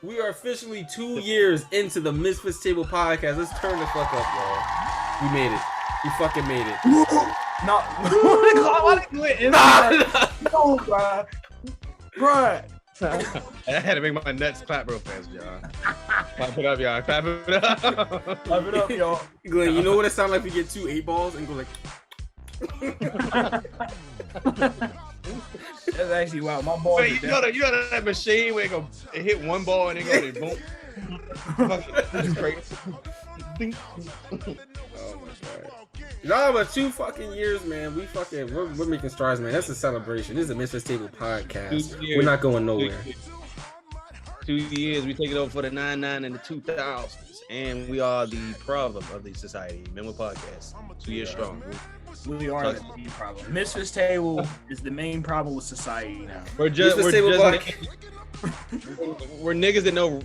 We are officially 2 years into the MisFits Table podcast. Let's turn the fuck up, y'all. We made it. We fucking made it. No, why did Glenn? No, bro. Bro. I had to make my nuts clap real fast, y'all. Clap it up, y'all. Clap it up. Clap it up, y'all. Glenn, you know what it sounds like if you get 2 8-balls and go like. That's actually wow. My ball. Wait, you know that machine where it hit one ball and it goes boom. That's crazy. Oh my god. No, but 2 fucking years, man. We're making strides, man. That's a celebration. This is a MisFits Table podcast. We're not going nowhere. 2 years. We take it over for the 99 and the 2000s, and we are the problem of the society. Remember podcast. 2 years strong. We are the main problem. MisFits Table is the main problem with society now. We're niggas that know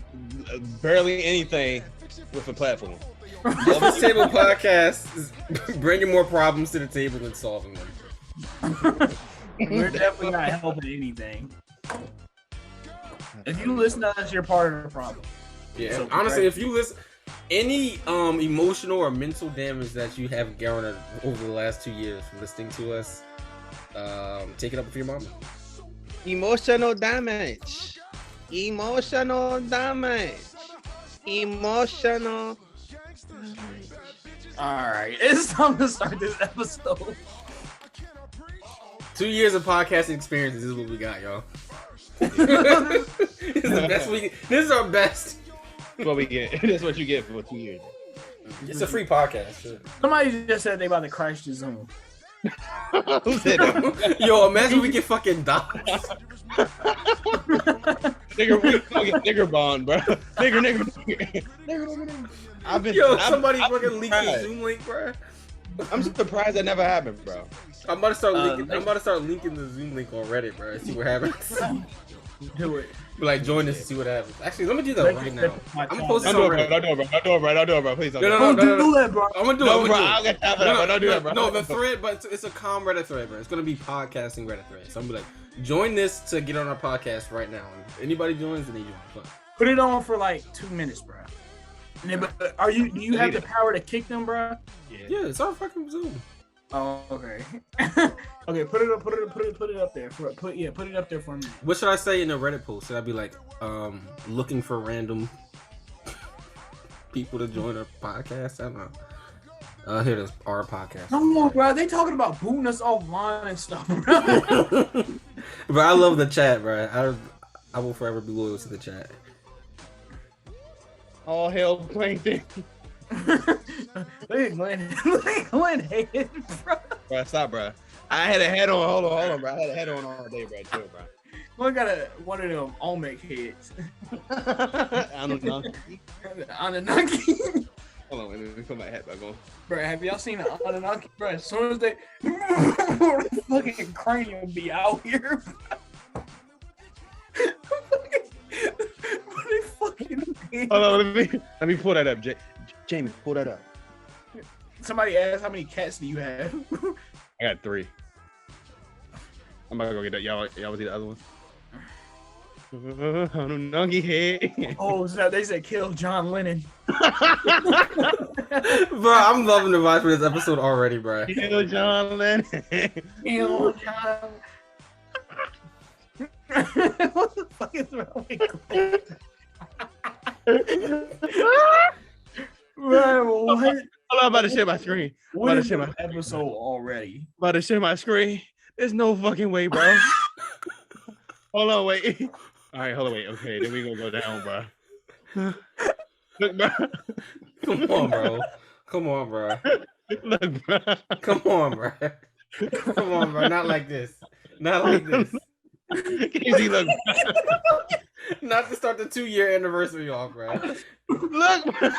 barely anything with a platform. MisFits Table podcast is bringing more problems to the table than solving them. We're definitely not helping anything. If you listen to us, you're part of the problem. Yeah, So, honestly, right? if you listen, any emotional or mental damage that you have garnered over the last 2 years from listening to us, take it up with your mama. Emotional damage. Emotional damage. Emotional. All right, it's time to start this episode. 2 years of podcasting experience. This is what we got, y'all. This is the best this is our best. That's what we get. That's what you get for 2 years. It's a free podcast. Sure. Somebody just said they about to crash the Zoom. Who said that? Yo, imagine we get fucking doxxed. Nigger, we gonna get nigger bond, bro. Nigger. Somebody fucking leaked the Zoom link, bro. I'm surprised that never happened, bro. I'm about to start linking the Zoom link on Reddit, bro. See what happens. Do it. Like, join us and see what happens. Actually, let me do that right now. I'm gonna post this Don't on do it, Reddit. bro. Don't do it, bro. Please don't. No. Do that, bro. I'm gonna do No, it. bro. I'll get that, bro. Don't do that, bro. No, the thread, but it's a calm Reddit thread, bro. It's gonna be podcasting Reddit thread. So I'm gonna be like, join this to get on our podcast right now. And anybody joins, then they join. Fun. Put it on for like 2 minutes, bro. And then, but do you have the power to kick them, bro? Yeah, it's our fucking Zoom. Oh, okay. Okay, put it up there. Put it up there for me. What should I say in the Reddit post? Should I be like, looking for random people to join our podcast? I don't know. Here it is, our podcast. No, bro. They talking about booting us offline and stuff, bro. But I love the chat, bro. I will forever be loyal to the chat. All hell plankton. Look at Glenn head, bro. Bro, stop, bro. I had a head on. Hold on, bro. I had a head on all day, bro. Chill, bro. Glenn got one of them Olmec heads. I don't know. Anunnaki. Hold on, let me put my hat back on. Bro, have y'all seen the Anunnaki, bro? As soon as they fucking cranium be out here. Hold on, let me pull that up, Jamie. Pull that up. Somebody asked, how many cats do you have? I got 3. I'm about to go get that. Y'all want to see the other one? Anunnaki head. Oh, so they said kill John Lennon. Bro, I'm loving to watch this episode already, bro. Kill John Lennon. Kill John. What the fuck is wrong with Glenn? Bro, what? I'm about to share my screen. What is my episode already? About to share my screen. There's no fucking way, bro. Hold on, wait. All right, hold on, wait. Okay, then we gonna go down, bro. Look, bro. Come on, bro. Look, bro. Come on, bro. Not like this. Easy, look. Not to start the 2-year anniversary off, bro. Look, bro.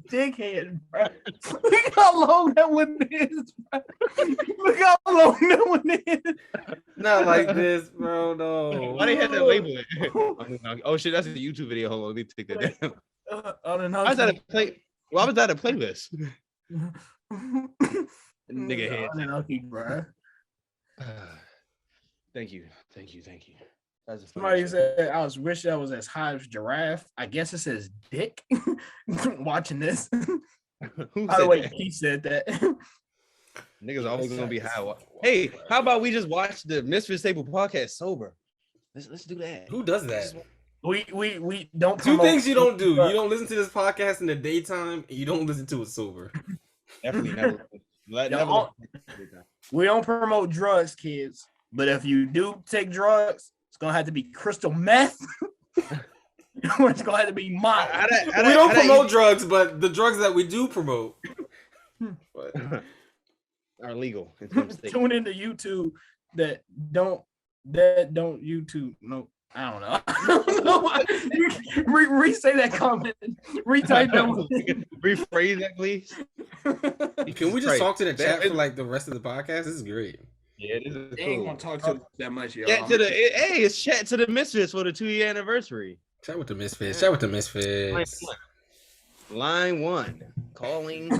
Dickhead, bro. Look how long that one is, bro. Look how long that one is. Not like this, bro. No. Why they had to label it? Oh shit, that's a YouTube video. Hold on, let me take that down. I don't know. Why was that a playlist? Nigga head. Anunnaki, bro. Thank you. Somebody said I was wish I was as high as giraffe. I guess it says dick. Watching this. By the way, he said that. Niggas always gonna be high. Hey, how about we just watch the MisFits Table podcast sober? Let's do that. Who does that? We don't. Two things you don't do. You don't listen to this podcast in the daytime, and you don't listen to it sober. Definitely never. We don't promote drugs, kids. But if you do take drugs, it's gonna have to be crystal meth. It's gonna have to be mild. We don't promote drugs, but the drugs that we do promote are legal in some states. Tune into YouTube that don't YouTube. No, I don't know. Re-say that comment. Retype that. Rephrase that, please. Can we just talk to the chat for like the rest of the podcast? This is great. Yeah, this is cool. Ain't gonna talk to that much, y'all. It's chat to the MisFits for the 2-year anniversary. Chat with the MisFits. Chat with the MisFits. Line 1. Calling.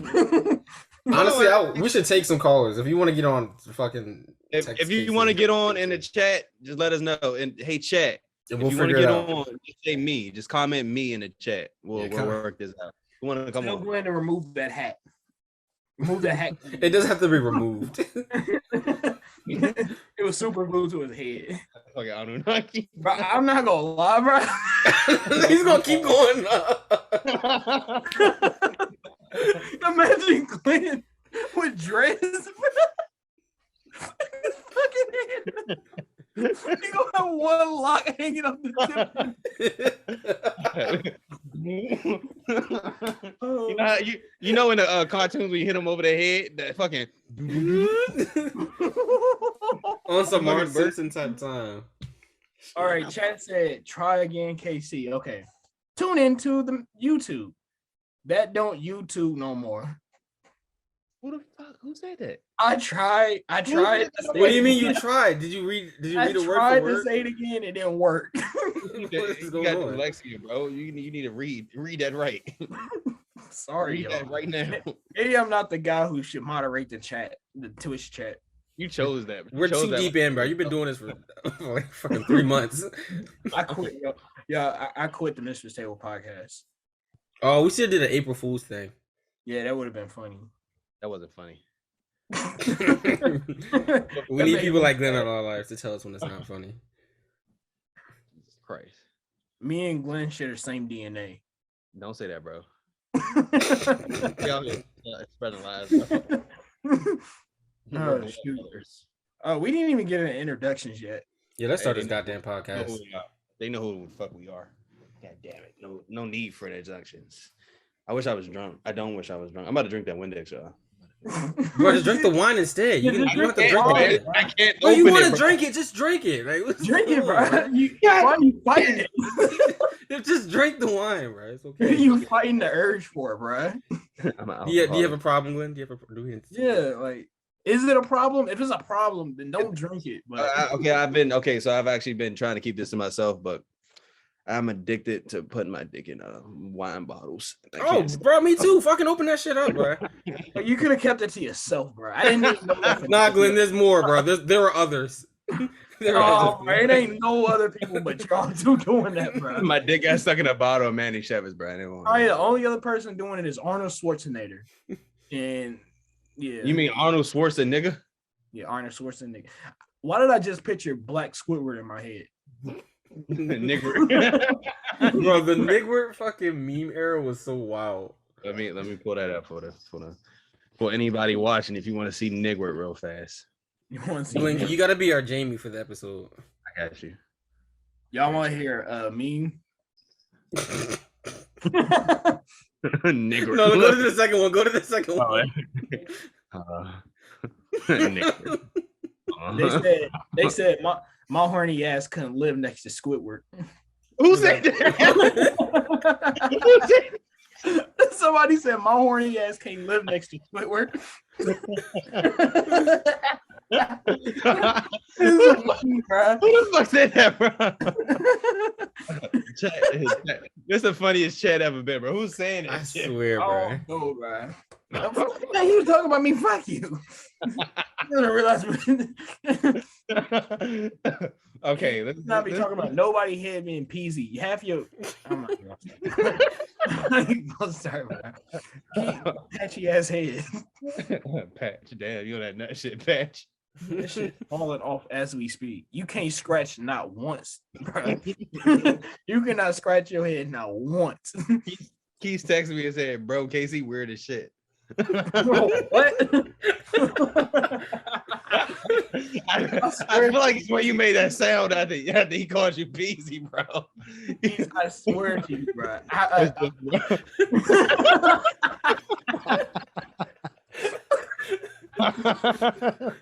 Honestly, we should take some callers. If you want to get on fucking if you want to get on in the chat, just let us know. And hey, chat. If you want to get on, just say me. Just comment me in the chat. We'll work this out. You want to come on? Go ahead and remove that hat. Remove that hat. It doesn't have to be removed. It was super glued to his head. Okay, Anunnaki. Bro, I'm not gonna lie, bro. He's gonna keep going. Imagine Glenn with dreads. Fucking head. He gonna have one lock hanging up the tip. You know in the cartoons when you hit him over the head, that fucking on some Mark Simpson type time. All right, chat said try again, KC. Okay, tune into the YouTube. That don't YouTube no more. Who the fuck? Who said that? I tried. What do you mean you tried? Did you read a word for word? I tried to say it again. It didn't work. You got dyslexia, bro. You need to read that right. Sorry, read that right now. Maybe I'm not the guy who should moderate the chat, the Twitch chat. You chose that. We're too deep in, bro. You've been doing this for like fucking 3 months. I quit. Yeah, I quit the MisFits Table podcast. Oh, we should have did an April Fool's thing. Yeah, that would have been funny. That wasn't funny. We need people like Glenn in our lives to tell us when it's not funny. Jesus Christ. Me and Glenn share the same DNA. Don't say that, bro. Spreading lies, bro. Oh, shoot. Oh, we didn't even get into introductions yet. Yeah, let's start this goddamn podcast. They know who the fuck we are. God damn it. No need for introductions. I wish I was drunk. I don't wish I was drunk. I'm about to drink that Windex, y'all. Bro, just drink the wine instead. You don't have to drink it. I can't. Well, you want to drink it? Just drink it. Like, drink it, bro. Why are you fighting it? Just drink the wine, bro. It's okay. What are you fighting the urge for, bro? Do you have a problem, Glenn? Yeah, like, is it a problem? If it's a problem, then don't drink it. But so I've actually been trying to keep this to myself, but I'm addicted to putting my dick in wine bottles. Oh, bro, me too. Fucking open that shit up, bro. You could have kept it to yourself, bro. I didn't even know that. Nah, Glenn, there's more, bro. There are others. It ain't no other people but y'all two doing that, bro. My dick got stuck in a bottle of Manny Chevez, bro. The only other person doing it is Arnold Schwarzenegger. And yeah. You mean Arnold Schwarzenegger? Yeah, Arnold Schwarzenegger. Why did I just picture Black Squidward in my head? Nigward. Bro, the Nigward fucking meme era was so wild. Let me pull that up for anybody watching. If you want to see Nigward real fast, Blink, you gotta be our Jamie for the episode. I got you. Y'all want to hear meme? Nigward. No, go to the second one. Nigward. They said my horny ass couldn't live next to Squidward. Who said that? Somebody said my horny ass can't live next to Squidward. Who the fuck said that, bro? This is the funniest chat ever been, bro. Who's saying that? I swear, bro. Oh, no, bro. Now you talking about me? Fuck you. You don't realize. Okay, let's not be talking about nobody head being peasy. Half your. I'm not gonna start with that. Patchy ass head. Patch, damn, you know that nut shit, Patch. This shit falling off as we speak. You can't scratch not once, bro. You cannot scratch your head not once. Keith texted me and said, "Bro, Casey weird as shit." Bro, what? I feel like it's when you made that sound after he called you peasy, bro. I swear to you, bro.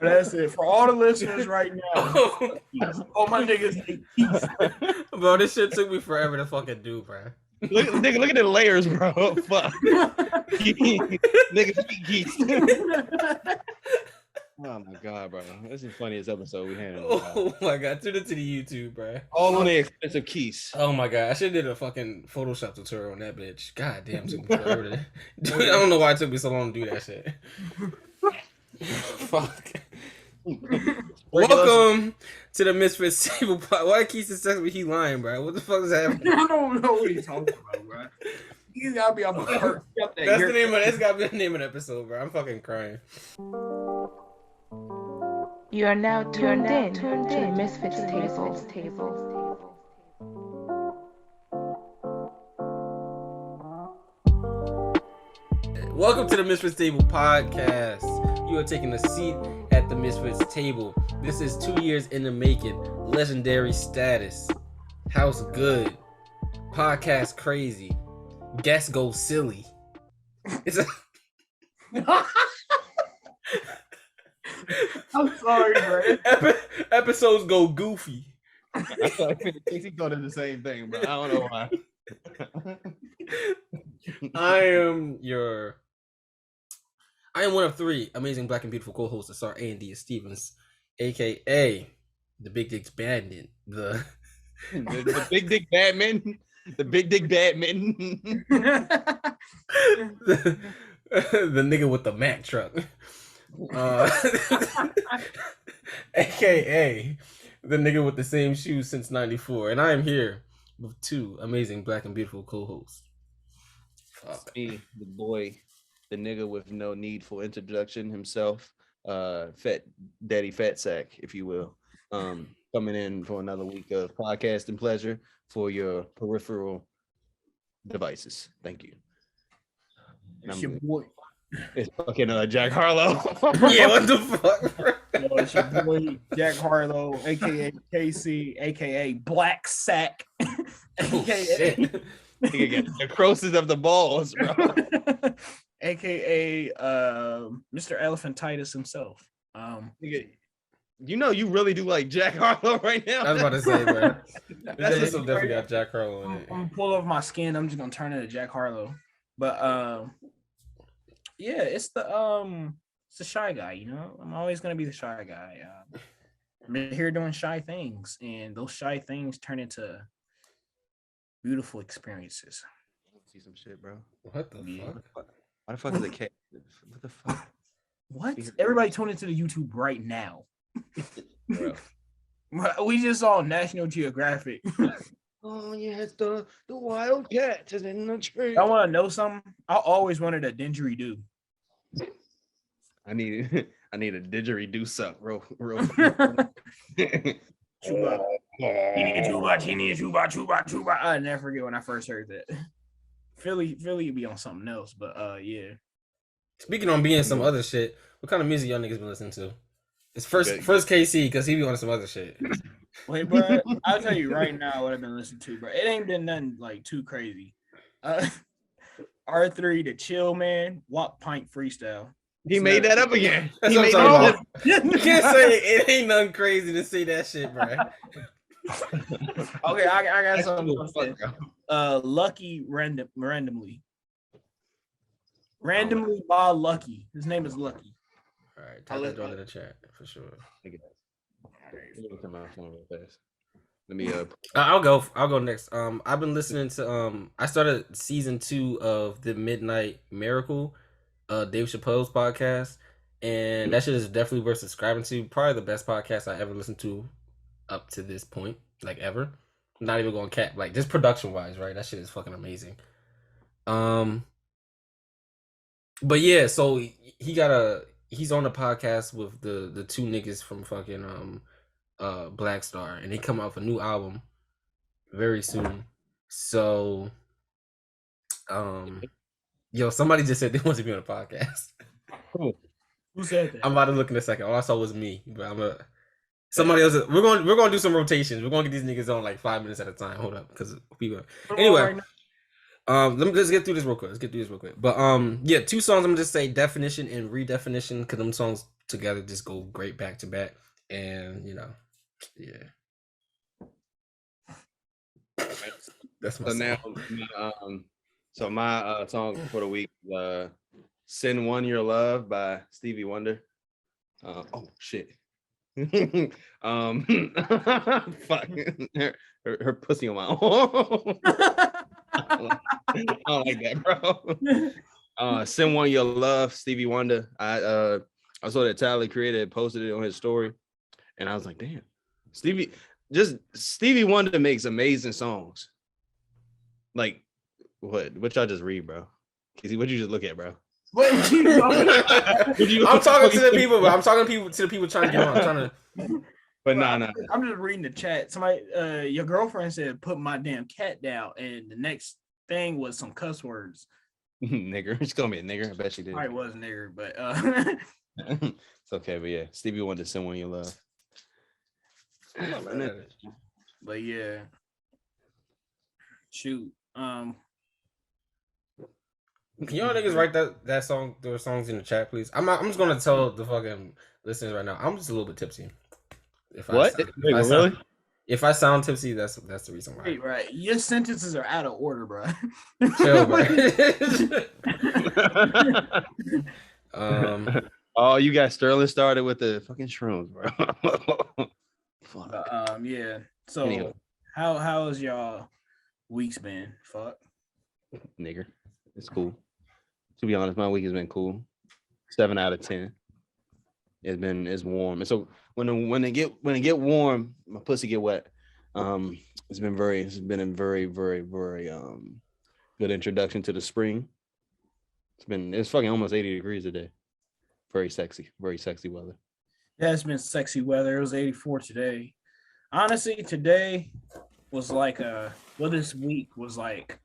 That's it for all the listeners right now. All my niggas hate peace. Bro, this shit took me forever to fucking do, bro. Look at the layers, bro. Fuck. Nigga speak geese. Oh my god, bro. This is the funniest episode we had. Oh my god, tune it to the YouTube, bro. All on the expensive keys. Oh my god, I should have did a fucking Photoshop tutorial on that bitch. God damn, took me forever to dude, I don't know why it took me so long to do that shit. Fuck. Welcome to the MisFits Table. Why Keith is texting me? He lying, bro. What the fuck is happening? I don't know what he's talking about, bro. He's gotta be off the hurt. That's the name of that's gotta be the name of the episode, bro. I'm fucking crying. You are now tuned in to the MisFits Table. Welcome to the MisFits Table podcast. You are taking a seat at the MisFits Table. This is 2 years in the making. Legendary status. House good. Podcast crazy. Guests go silly. It's a I'm sorry, bro. Episodes go goofy. I thought Casey called it the same thing, bro. I don't know why. I am one of three amazing black and beautiful co-hosts, Ausar A&D Stevens, aka the Big Dick Badman, the Big Dick Badman, the Big Dick Badman, the nigga with the Mack truck, aka the nigga with the same shoes since '94, and I am here with two amazing black and beautiful co-hosts. Fuck me, the boy. The nigga with no need for introduction himself, Fat Daddy Ft.Jack, if you will, coming in for another week of podcasting pleasure for your peripheral devices. Thank you. It's your boy. It's fucking Jack Harlow. Yeah, what the fuck, bro? It's your boy Jack Harlow, aka KC, aka Black Sack, aka the crosses of the balls, bro. AKA Mr. Elephantitis himself. You know you really do like Jack Harlow right now. I was about to say, bro. This episode definitely got Jack Harlow in it. I'm gonna pull off my skin. I'm just gonna turn into Jack Harlow. But yeah, it's the shy guy. You know, I'm always gonna be the shy guy. I'm here doing shy things, and those shy things turn into beautiful experiences. See some shit, bro. What the fuck? Why the fuck is it cat? What the fuck? What? Everybody tune into the YouTube right now. Bro. We just saw National Geographic. Oh yes, the wild cat is in the tree. I want to know something. I always wanted a didgeridoo. I need a didgeridoo suck, real. Chuba. I never forget when I first heard that. Philly be on something else, but yeah. Speaking on being some other shit, what kind of music y'all niggas been listening to? It's first KC because he be on some other shit. Wait, bro, I'll tell you right now what I've been listening to, bro. It ain't been nothing like too crazy. R3, the Chill Man, Walk Pint Freestyle. He made that up again. That's what I'm talking about. You can't say it ain't nothing crazy to say that shit, bro. Okay, I got something. Lucky randomly by Lucky. His name is Lucky. All right, type that in the chat for sure. Let me I'll go next. I've been listening to I started season 2 of the Midnight Miracle Dave Chappelle's podcast, and that shit is definitely worth subscribing to. Probably the best podcast I ever listened to up to this point, like ever. Not even going cap, like just production wise, right? That shit is fucking amazing. But yeah, so he's on a podcast with the two niggas from fucking Black Star, and they come out with a new album very soon. So yo, somebody just said they want to be on a podcast. Who said that? I'm about to look in a second. All I saw was me, but somebody else. We're gonna do some rotations. We're gonna get these niggas on like 5 minutes at a time. Hold up, because people. Anyway, let's get through this real quick. But yeah, two songs. I'm gonna just say Definition and Redefinition, because them songs together just go great back to back, and you know, yeah. That's my song. So my song for the week is "Send One Your Love" by Stevie Wonder. Oh shit. Fuck. Her pussy on my arm. I don't like that, bro. "Send One Your Love," Stevie Wonder. I saw that Tyler Creator posted it on his story, and I was like, damn, Stevie Wonder makes amazing songs. Like what y'all just read, bro? Casey, what you just look at, bro? What you I'm talking to the people, but I'm talking to the people trying to get on. I'm trying to. But no. I'm just reading the chat. Somebody, your girlfriend said, "Put my damn cat down," and the next thing was some cuss words. Nigger. She's calling me a nigger. I bet she did. I was nigger, but it's okay. But yeah, Stevie Wonder, "Send One Your Love." But yeah, shoot. Can y'all niggas write that song, those songs in the chat, please? I'm just gonna tell the fucking listeners right now. I'm just a little bit tipsy. If I sound tipsy, that's the reason why. Right. Your sentences are out of order, bro. Chill, bro. Oh, you got Sterling started with the fucking shrooms, bro. Fuck. Yeah. So anyway. How has y'all weeks been? Fuck. Nigger. It's cool. To be honest, my week has been cool. 7 out of 10. It's warm. And so when it get warm, my pussy get wet. It's been a very, very, very good introduction to the spring. It's fucking almost 80 degrees a day. Very sexy weather. Yeah, it's been sexy weather. It was 84 today. Honestly, today was like this week was like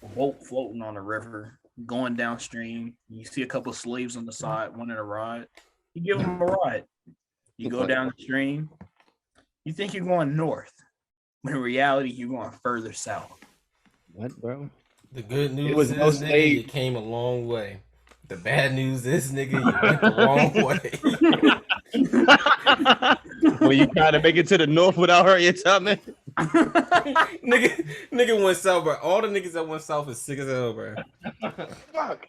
a boat floating on the river, going downstream. You see a couple of slaves on the side, wanting a ride. You give them a ride. You go downstream. You think you're going north, when in reality you're going further south. What, bro? The good news is, nigga, you came a long way. The bad news is, nigga, you went the wrong way. Well, you trying to make it to the north without hurting your tummy? nigga went south, bro. All the niggas that went south is sick as hell, bro. Fuck.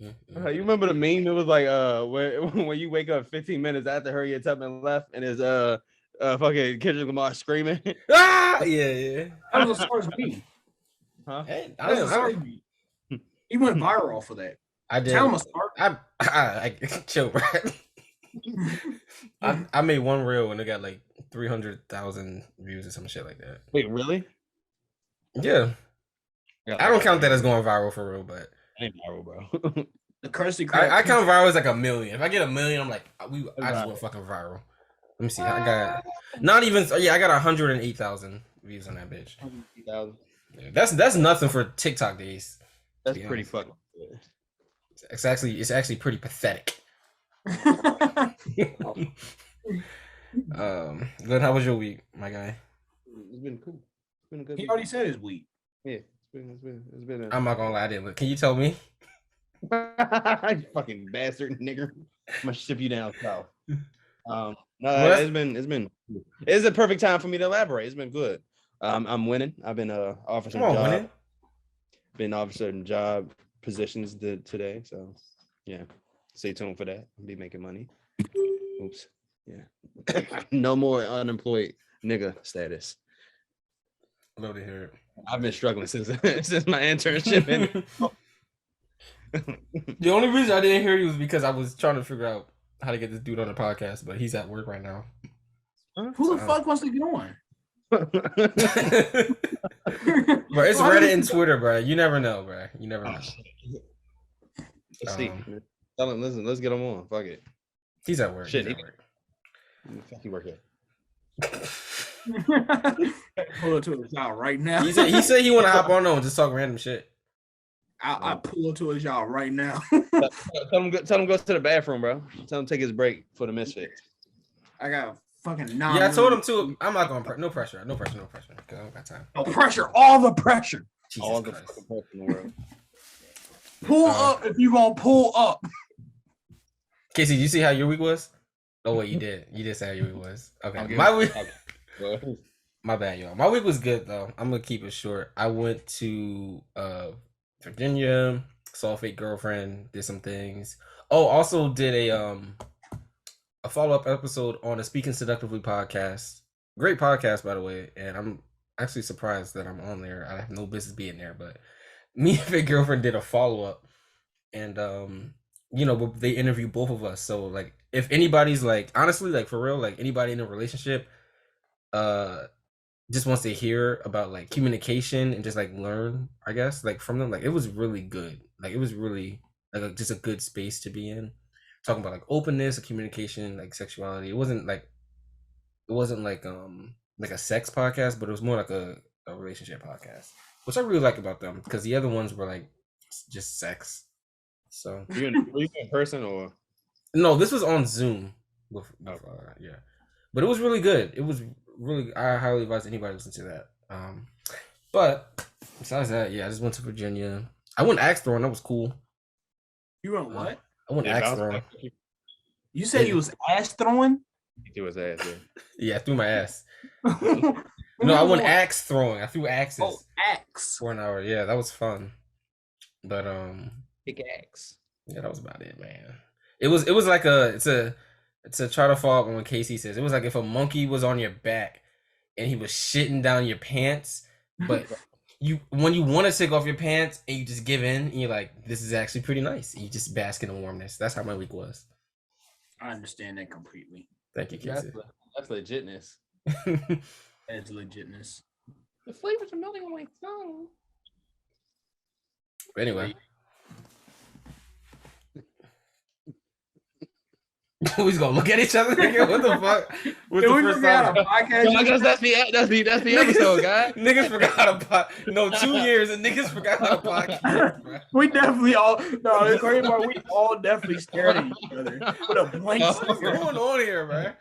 You remember the meme? It was like when you wake up 15 minutes after Harriet Tubman left, and it's fucking Kendrick Lamar screaming. Ah, yeah. That was a SARS beat. Huh? Hey, He went viral for that. I did. Tell him a start. I chill, bro. I made one reel and it got like 300,000 views or some shit like that. Wait, really? Yeah. I don't count that as going viral for real, but ain't viral, bro. The Krusty Krab. I count viral as like 1 million. If I get 1 million, I'm like, I just went fucking viral. Let me see. I got I got 108,000 views on that bitch. 108,000. Yeah, that's nothing for TikTok days. That's pretty fucking good. It's actually pretty pathetic. Glenn, how was your week, my guy? It's been cool. It's been a good week. Already said his week. Yeah, it's been I'm not gonna lie, I didn't. Can you tell me? You fucking bastard nigger. I'm gonna ship you down south. It's a perfect time for me to elaborate. It's been good. I'm winning. I've been offered some job. Winning. Been offered certain job positions today. So yeah. Stay tuned for that. I'll be making money. Oops. Yeah. No more unemployed nigga status. Love to hear it. I've been struggling since my internship. The only reason I didn't hear you was because I was trying to figure out how to get this dude on the podcast, but he's at work right now. Who the fuck wants to get on? Bro, it's Reddit and Twitter, bro. You never know, bro. You never know. Let's see. Tell him, listen, let's get him on. Fuck it. He's at work. Shit, He's at work. Fuck you work at. Pull up to his job right now. He said he want to hop on and just talk random shit. I pull up to his job right now. Tell him go to the bathroom, bro. Tell him take his break for the misfits. I got fucking Yeah, I told him to. I'm not going no pressure. No pressure. Because I don't got time. No pressure. All the pressure. Jesus All the Christ. fucking pressure in the world. Pull up if you gonna pull up. Casey, did you see how your week was? Oh wait, you did. You did say how your week was. Okay, Okay. my week. Okay. My bad, y'all. My week was good though. I'm gonna keep it short. I went to Virginia, saw a fake girlfriend, did some things. Oh, also did a follow-up episode on the Speaking Seductively podcast. Great podcast, by the way, and I'm actually surprised that I'm on there. I have no business being there, but me and fake girlfriend did a follow-up, and you know, they interviewed both of us. So like, if anybody's like, honestly, like for real, like anybody in a relationship, just wants to hear about like communication and just like learn, I guess, like from them, like it was really good. Like it was really like just a good space to be in, talking about like openness, communication, like sexuality. It wasn't like like a sex podcast, but it was more like a relationship podcast, which I really like about them, because the other ones were like just sex. So were you in person or? No, this was on Zoom. Yeah, but it was really good. It was really, I highly advise anybody to listen to that. But besides that, yeah, I just went to Virginia. I went axe throwing. That was cool. You went what? I went axe throwing. You said you was ass throwing? He threw his ass. Yeah, I threw my ass. No, I went axe throwing. I threw axes. Oh, axe for an hour. Yeah, that was fun. But big axe. Yeah, that was about it, man. It was like it's a try to follow up on what Casey says. It was like if a monkey was on your back and he was shitting down your pants, but when you want to take off your pants and you just give in and you're like, this is actually pretty nice. And you just bask in the warmness. That's how my week was. I understand that completely. Thank you, Casey. That's legitness. That's legitness. The flavors are melting on my tongue. But anyway. We just gonna look at each other. What the fuck? What's the first time? That's the episode, guy. Niggas forgot how to podcast. No, 2 years and niggas forgot how to podcast, bro. We definitely all the crazy part, we all definitely stared at each other with a blank stare. What's going on here, bro?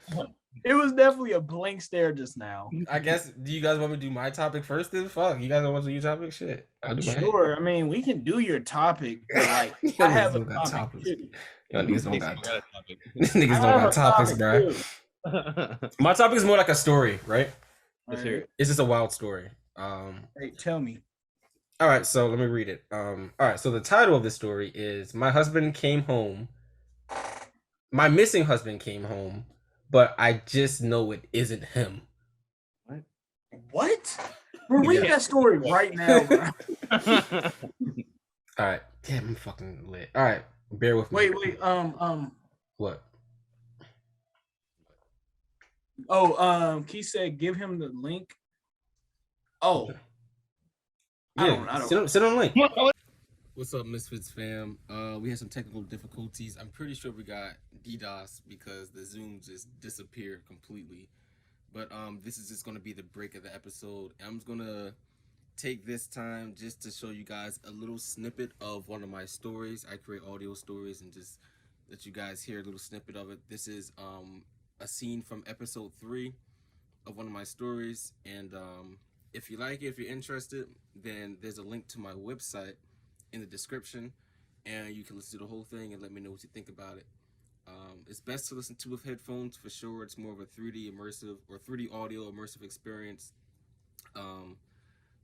It was definitely a blank stare just now. I guess, do you guys want me to do my topic first then? Fuck, you guys don't want to do your topic? Shit. Sure. I mean, we can do your topic, but like I have a topic too. Yo, niggas don't got topics. Niggas don't got topics, bro. My topic is more like a story, right? Let's hear it. It's just a wild story. Hey, tell me. All right, so let me read it. All right, so the title of the story is "My husband came home. My missing husband came home, but I just know it isn't him." What? We're reading that story right now, bro. All right, damn, I'm fucking lit. All right. Bear with me. Wait. What? Oh, Keith said give him the link. Oh. Yeah, I don't. sit on the link. What's up, Misfits fam? We had some technical difficulties. I'm pretty sure we got DDoS because the Zoom just disappeared completely. But this is just gonna be the break of the episode. I'm just gonna take this time just to show you guys a little snippet of one of my stories. I create audio stories and just let you guys hear a little snippet of it. This is a scene from episode 3 of one of my stories, and if you like it, if you're interested, then there's a link to my website in the description, and you can listen to the whole thing and let me know what you think about it. It's best to listen to with headphones for sure. It's more of a 3D immersive or 3D audio immersive experience.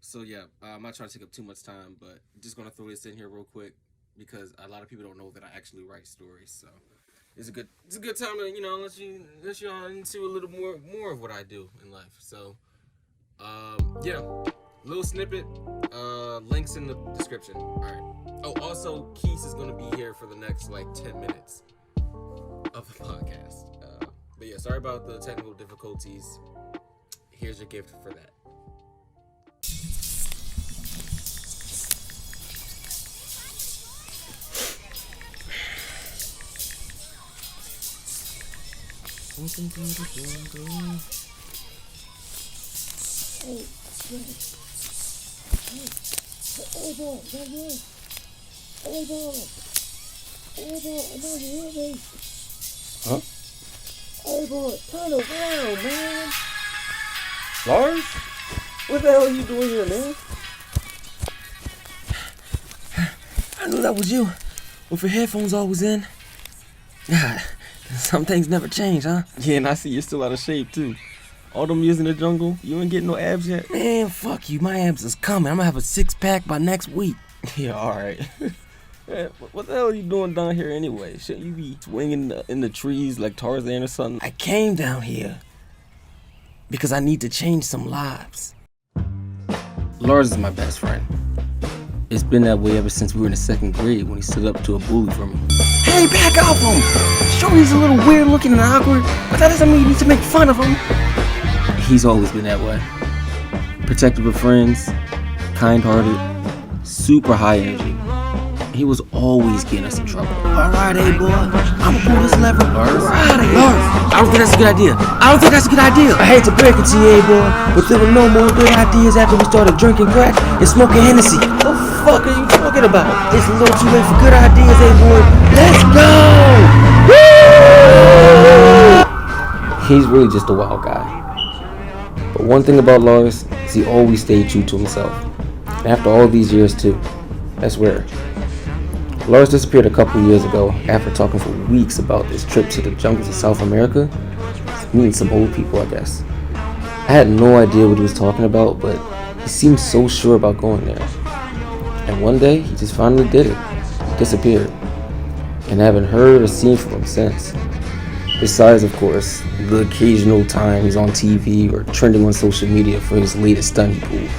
So yeah, I'm not trying to take up too much time, but just gonna throw this in here real quick because a lot of people don't know that I actually write stories. So it's a good time to, you know, let you on into a little more of what I do in life. So yeah, little snippet. Links in the description. All right. Oh, also, Keith is gonna be here for the next like 10 minutes of the podcast. But yeah, sorry about the technical difficulties. Here's your gift for that. Huh? Hey boy, turn around, man. Lars? What the hell are you doing here, man? I knew that was you. With your headphones always in. God, some things never change, huh? Yeah, and I see you're still out of shape, too. All them years in the jungle, you ain't getting no abs yet? Man, fuck you. My abs is coming. I'm gonna have a 6-pack by next week. Yeah, alright. Man, what the hell are you doing down here anyway? Shouldn't you be swinging in the trees like Tarzan or something? I came down here because I need to change some lives. Lars is my best friend. It's been that way ever since we were in the 2nd grade when he stood up to a bully for me. Hey, back off him! Sure, he's a little weird looking and awkward, but that doesn't mean you need to make fun of him. He's always been that way. Protective of friends, kind-hearted, super high energy. He was always getting us in trouble. Alright, hey boy, I'ma pull this lever. Lars? I don't think that's a good idea. I hate to break it to you, hey boy, but there were no more good ideas after we started drinking crack and smoking Hennessy. What the fuck are you talking about? It's a little too late for good ideas, hey boy. Let's go! Woo! He's really just a wild guy. But one thing about Lars is he always stayed true to himself. And after all these years too. That's rare. Lars disappeared a couple years ago after talking for weeks about this trip to the jungles of South America, meeting some old people, I guess. I had no idea what he was talking about, but he seemed so sure about going there. And one day, he just finally did it. He disappeared. And I haven't heard or seen from him since. Besides, of course, the occasional time he's on TV or trending on social media for his latest stunt he pulled.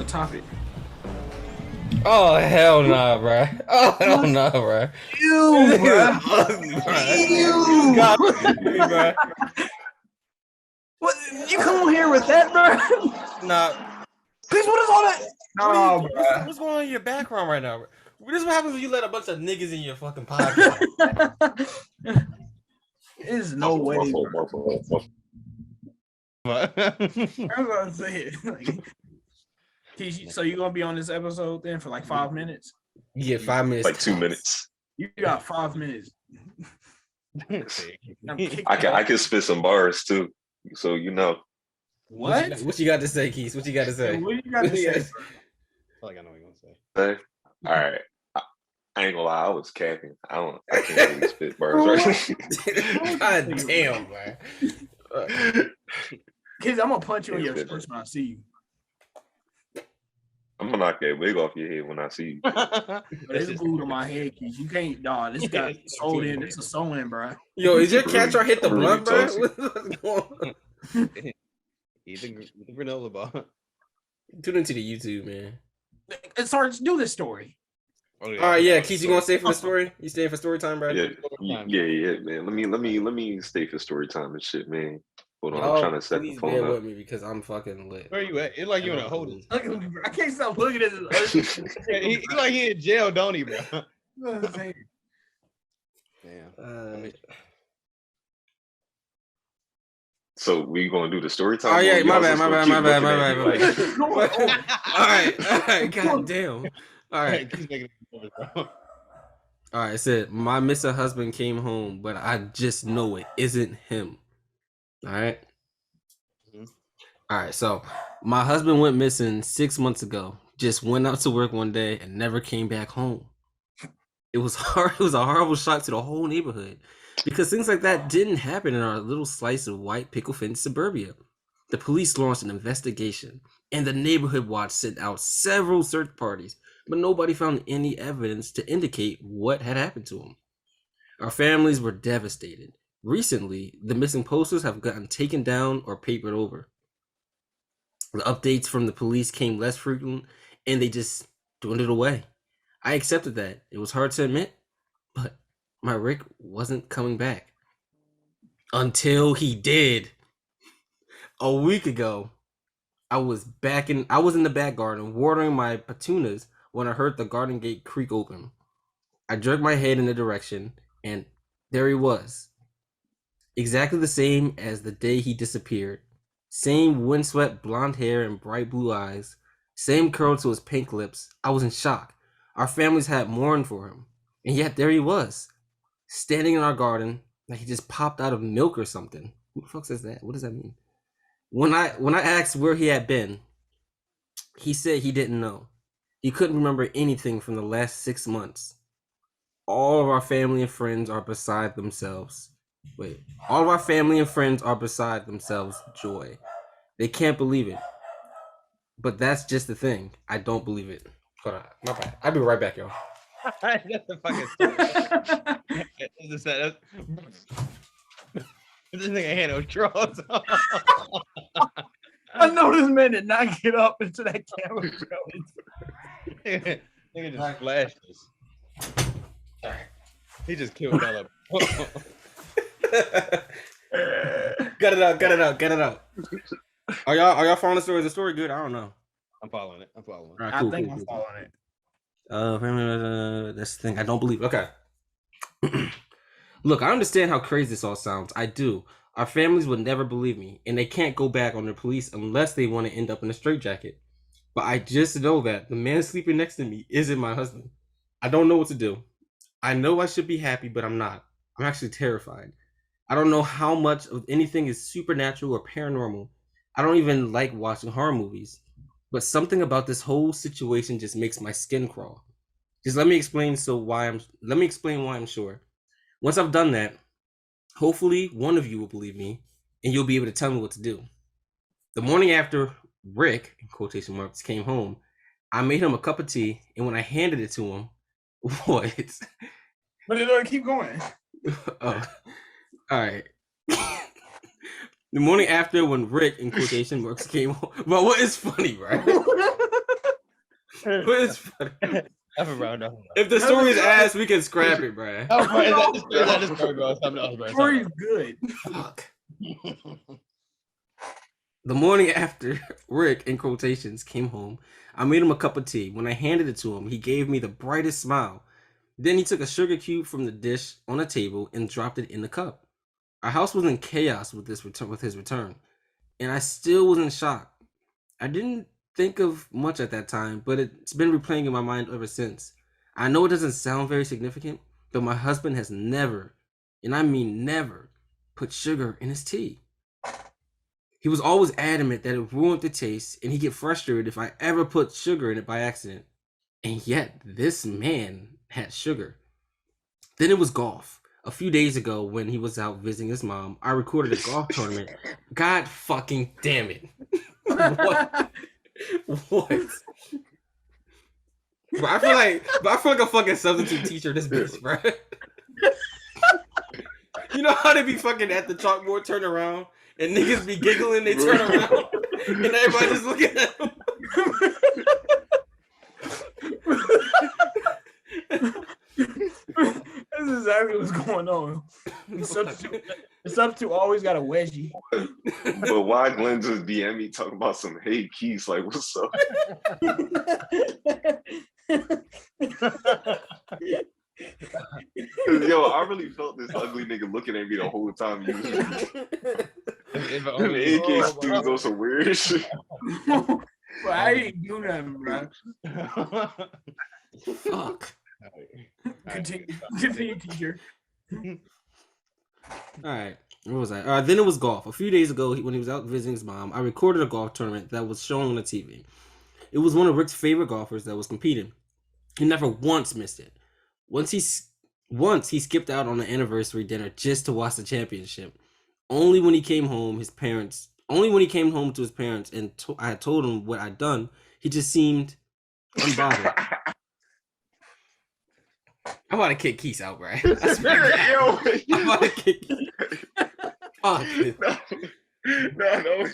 Topic. Oh hell nah, bruh. Oh hell nah, bruh. You, bro. Bruh. What? You come on here with that, bro? Nah. Please, what is all that? No, bro. What's going on in your background right now? This is what happens when you let a bunch of niggas in your fucking podcast. There's no way, bro. I was gonna say it. So you gonna be on this episode then for like 5 minutes? You get 5 minutes. Like 2 minutes. You got 5 minutes. I can spit some bars too. So you know. What? What you got to say, Keith? What you got to say? What you got to say? I feel like I know what you're gonna say. All right. I ain't gonna lie, I was capping. I can't really spit bars right. God damn, man. Kids, I'm gonna punch you in your face when I see you. I'm gonna knock that wig off your head when I see you. There's food on my head, kids. You can't, dog. This got sold in. This is sewing, bro. Yo, is your cat trying to hit the Really blunt, bro? toxic. What's going on? Eat the granola bar. Tune into the YouTube, man. It's hard to do this story. Oh, All right, yeah, Keith, you gonna stay for the story? You staying for story time, bro? Yeah, man. Let me stay for story time and shit, man. Hold on, Oh, I'm trying to set the please phone bear up. with me because I'm fucking lit. Where you at? It's like you in a holding. Look at me, bro. I can't stop looking at this. He like he in jail, don't he, bro? Damn. Damn. So we gonna do the story time? Oh yeah, or my y'all bad, just my gonna bad, keep my bad, looking my at bad, me my like- bad. All right, god damn. All right, Keep making it, bro. all right. It said my missing husband came home, but I just know it isn't him. All right. Mhm. All right. So my husband went missing 6 months ago. Just went out to work one day and never came back home. It was hard. It was a horrible shock to the whole neighborhood because things like that didn't happen in our little slice of white pickle-fence suburbia. The police launched an investigation, and the neighborhood watch sent out several search parties, but nobody found any evidence to indicate what had happened to him. Our families were devastated. Recently, the missing posters have gotten taken down or papered over. The updates from the police came less frequent, and they just dwindled away. I accepted that. It was hard to admit, but my Rick wasn't coming back. Until he did. A week ago, I was in the back garden watering my petunias when I heard the garden gate creak open. I jerked my head in the direction, and there he was. Exactly the same as the day he disappeared. Same windswept blonde hair and bright blue eyes. Same curl to his pink lips. I was in shock. Our families had mourned for him. And yet there he was, standing in our garden like he just popped out of milk or something. Who the fuck says that? What does that mean? When I asked where he had been, he said he didn't know. He couldn't remember anything from the last 6 months. All of our family and friends are beside themselves. All of our family and friends are beside themselves. Joy. They can't believe it. But that's just the thing. I don't believe it. Hold on. My bad. I'll be right back, y'all. That's the fucking This nigga had no drawers. I know this man did not get up into that camera. Nigga just flashed us. He just killed all of them. Get it out. Are y'all following the story? Is the story good? I don't know. I'm following it. All right, I cool, think cool, I'm cool. following it. That's the thing. I don't believe. Okay. Look, I understand how crazy this all sounds. I do. Our families would never believe me, and they can't go back on their police unless they want to end up in a straitjacket. But I just know that the man sleeping next to me isn't my husband. I don't know what to do. I know I should be happy, but I'm not. I'm actually terrified. I don't know how much of anything is supernatural or paranormal. I don't even like watching horror movies. But something about this whole situation just makes my skin crawl. Just let me explain why I'm sure. Once I've done that, hopefully one of you will believe me and you'll be able to tell me what to do. The morning after Rick, in quotation marks, came home, I made him a cup of tea, and when I handed it to him, what? But it keep going. Oh, all right. The morning after, when Rick, in quotation marks, came home. But what is funny, right? What is funny? If the story is ass, we can scrap it, bro. Oh, bro, is that the story, bro? Something else, bro. Story is good. Fuck. The morning after Rick, in quotations, came home, I made him a cup of tea. When I handed it to him, he gave me the brightest smile. Then he took a sugar cube from the dish on the table and dropped it in the cup. Our house was in chaos with his return, and I still was in shock. I didn't think of much at that time, but it's been replaying in my mind ever since. I know it doesn't sound very significant, but my husband has never, and I mean never, put sugar in his tea. He was always adamant that it ruined the taste, and he'd get frustrated if I ever put sugar in it by accident. And yet, this man had sugar. Then it was golf. A few days ago, when he was out visiting his mom, I recorded a golf tournament. God fucking damn it. What? What? Bro, I feel like a fucking substitute teacher, this bitch, bro. You know how they be fucking at the chalkboard, turn around, and niggas be giggling, they turn around, and everybody just looking at them. This is exactly what's going on. The substitute always got a wedgie. But why Glenn just DM me talking about some hey Keith, like what's up? Yo, I really felt this ugly nigga looking at me the whole time. You was AK students on some weird shit. Bro, I didn't do nothing, bro. Fuck. Continue, teacher. All right, what was that? Then it was golf. A few days ago, when he was out visiting his mom, I recorded a golf tournament that was shown on the TV. It was one of Rick's favorite golfers that was competing. He never once missed it. Once he skipped out on an anniversary dinner just to watch the championship. Only when he came home to his parents, and I had told him what I'd done, he just seemed unbothered. I'm about to kick Keith out, bro. I'm about to kick Keith. Fuck. No.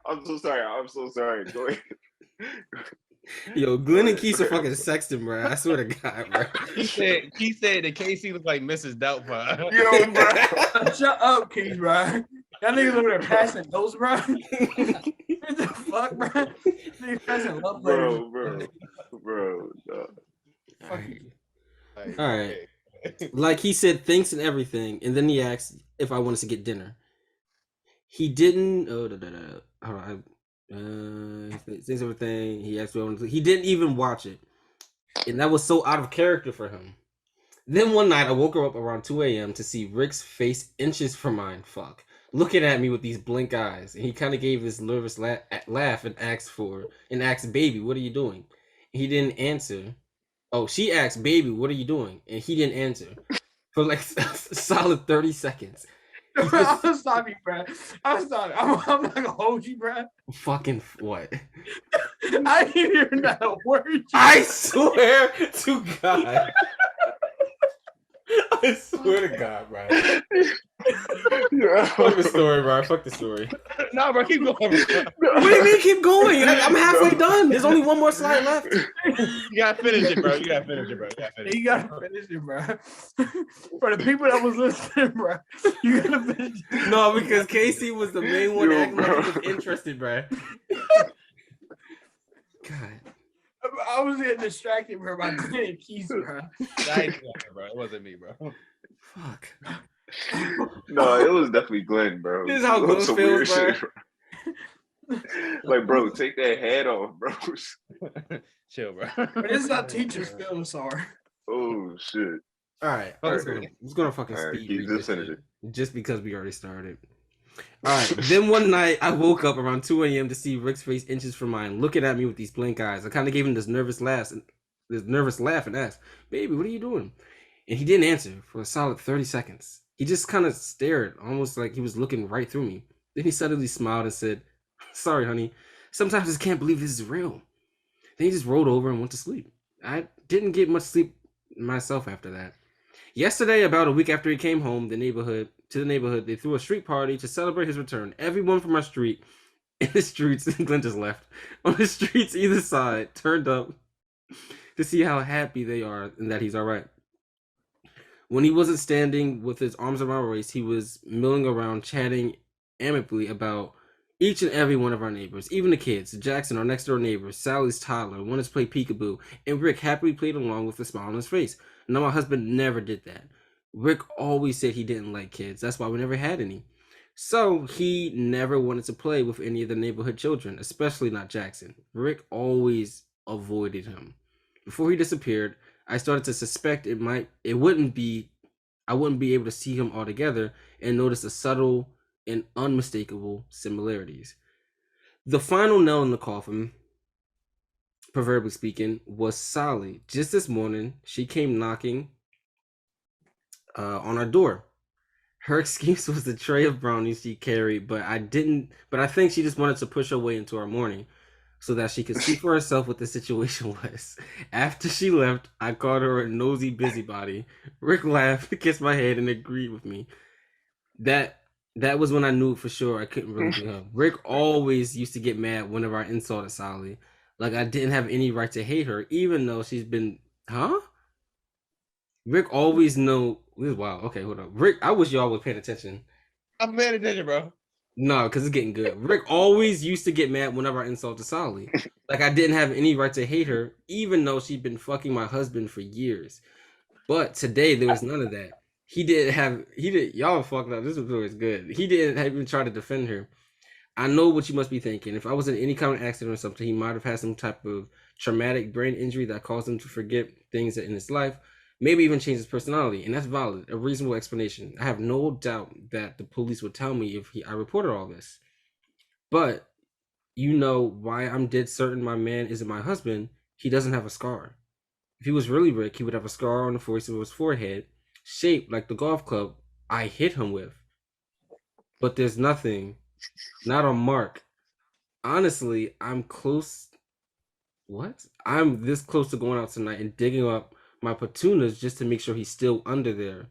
I'm so sorry. I'm so sorry. Go ahead. Yo, Glenn and Keith are fucking sexting, bro. I swear to God, bro. He said that Casey looked like Mrs. Doubtfire. Yo, bro. Shut up, Keith, bro. Y'all niggas over there passing notes, bro. What the fuck, bro? Niggas passing love letters. Bro. No. All right. Like he said, thanks and everything, and then he asked if I wanted to get dinner. He didn't. Oh, hold on. Thanks everything. He asked me. He didn't even watch it, and that was so out of character for him. Then one night, I woke her up around 2 a.m. to see Rick's face inches from mine. Fuck, looking at me with these blink eyes, and he kind of gave this nervous laugh and asked, "Baby, what are you doing?" He didn't answer. Oh, she asked, "Baby, what are you doing?" And he didn't answer for like a solid 30 seconds. I'm sorry, bro. I'm sorry. I'm not gonna hold you, bro. Fucking what? I didn't hear not a word. I swear to God. I swear to God, bro. Fuck the story, bro. Fuck the story. Nah, bro, keep going. Bro. What do you mean keep going? I'm halfway done. There's only one more slide left. You gotta finish it, bro. You gotta finish it, bro. For the people that was listening, bro, you gotta finish it. No, because Casey was the main one acting like he was interested, bro. God. I was getting distracted, bro, by Glenn and Keith, bro. Bro. It wasn't me, bro. Fuck. No, it was definitely Glenn, bro. This is how Glenn Some feels, weird bro. shit, like, bro, take that hat off, bro. Chill, bro. But this is how teachers feel, Ausar. Oh shit. All right. Let's go fucking All right, speed Keith, read just this finish shit, it. just because we already started. All right. Then one night I woke up around 2 a.m. to see Rick's face inches from mine, looking at me with these blank eyes. I kind of gave him this nervous laugh and asked, "Baby, what are you doing?" And he didn't answer for a solid 30 seconds. He just kind of stared, almost like he was looking right through me. Then he suddenly smiled and said, "Sorry, honey. Sometimes I just can't believe this is real." Then he just rolled over and went to sleep. I didn't get much sleep myself after that. Yesterday, about a week after he came home, to the neighborhood, they threw a street party to celebrate his return. Everyone from our street, in the streets, Glenn just left, on the streets either side, turned up to see how happy they are and that he's all right. When he wasn't standing with his arms around my waist, he was milling around, chatting amicably about each and every one of our neighbors, even the kids. Jackson, our next door neighbor, Sally's toddler, wanted to play peekaboo, and Rick happily played along with a smile on his face. Now, my husband never did that. Rick always said he didn't like kids. That's why we never had any. So he never wanted to play with any of the neighborhood children, especially not Jackson. Rick always avoided him. Before he disappeared, I started to suspect I wouldn't be able to see him altogether and notice the subtle and unmistakable similarities. The final nail in the coffin, proverbially speaking, was Sally. Just this morning, she came knocking on our door. Her excuse was the tray of brownies she carried, but I think she just wanted to push her way into our morning so that she could see for herself what the situation was. After she left, I called her a nosy busybody. Rick laughed, kissed my head, and agreed with me. That was when I knew for sure I couldn't really be her. Rick always used to get mad whenever I insulted Sally. Like I didn't have any right to hate her, even though she's been... Huh? Rick always know... This is wild. Okay, hold on. Rick, I wish y'all were paying attention. I'm paying attention, bro. No, because it's getting good. Rick always used to get mad whenever I insulted Sally. Like I didn't have any right to hate her, even though she'd been fucking my husband for years. But today, there was none of that. Y'all fucked up. This was good. He didn't even try to defend her. I know what you must be thinking. If I was in any kind of accident or something, he might have had some type of traumatic brain injury that caused him to forget things in his life, maybe even change his personality. And that's valid, a reasonable explanation. I have no doubt that the police would tell me if I reported all this. But you know why I'm dead certain my man isn't my husband? He doesn't have a scar. If he was really Rick, he would have a scar on the face of his forehead, shaped like the golf club I hit him with. But there's nothing, not a mark. Honestly, I'm this close to going out tonight and digging up my petunias just to make sure he's still under there.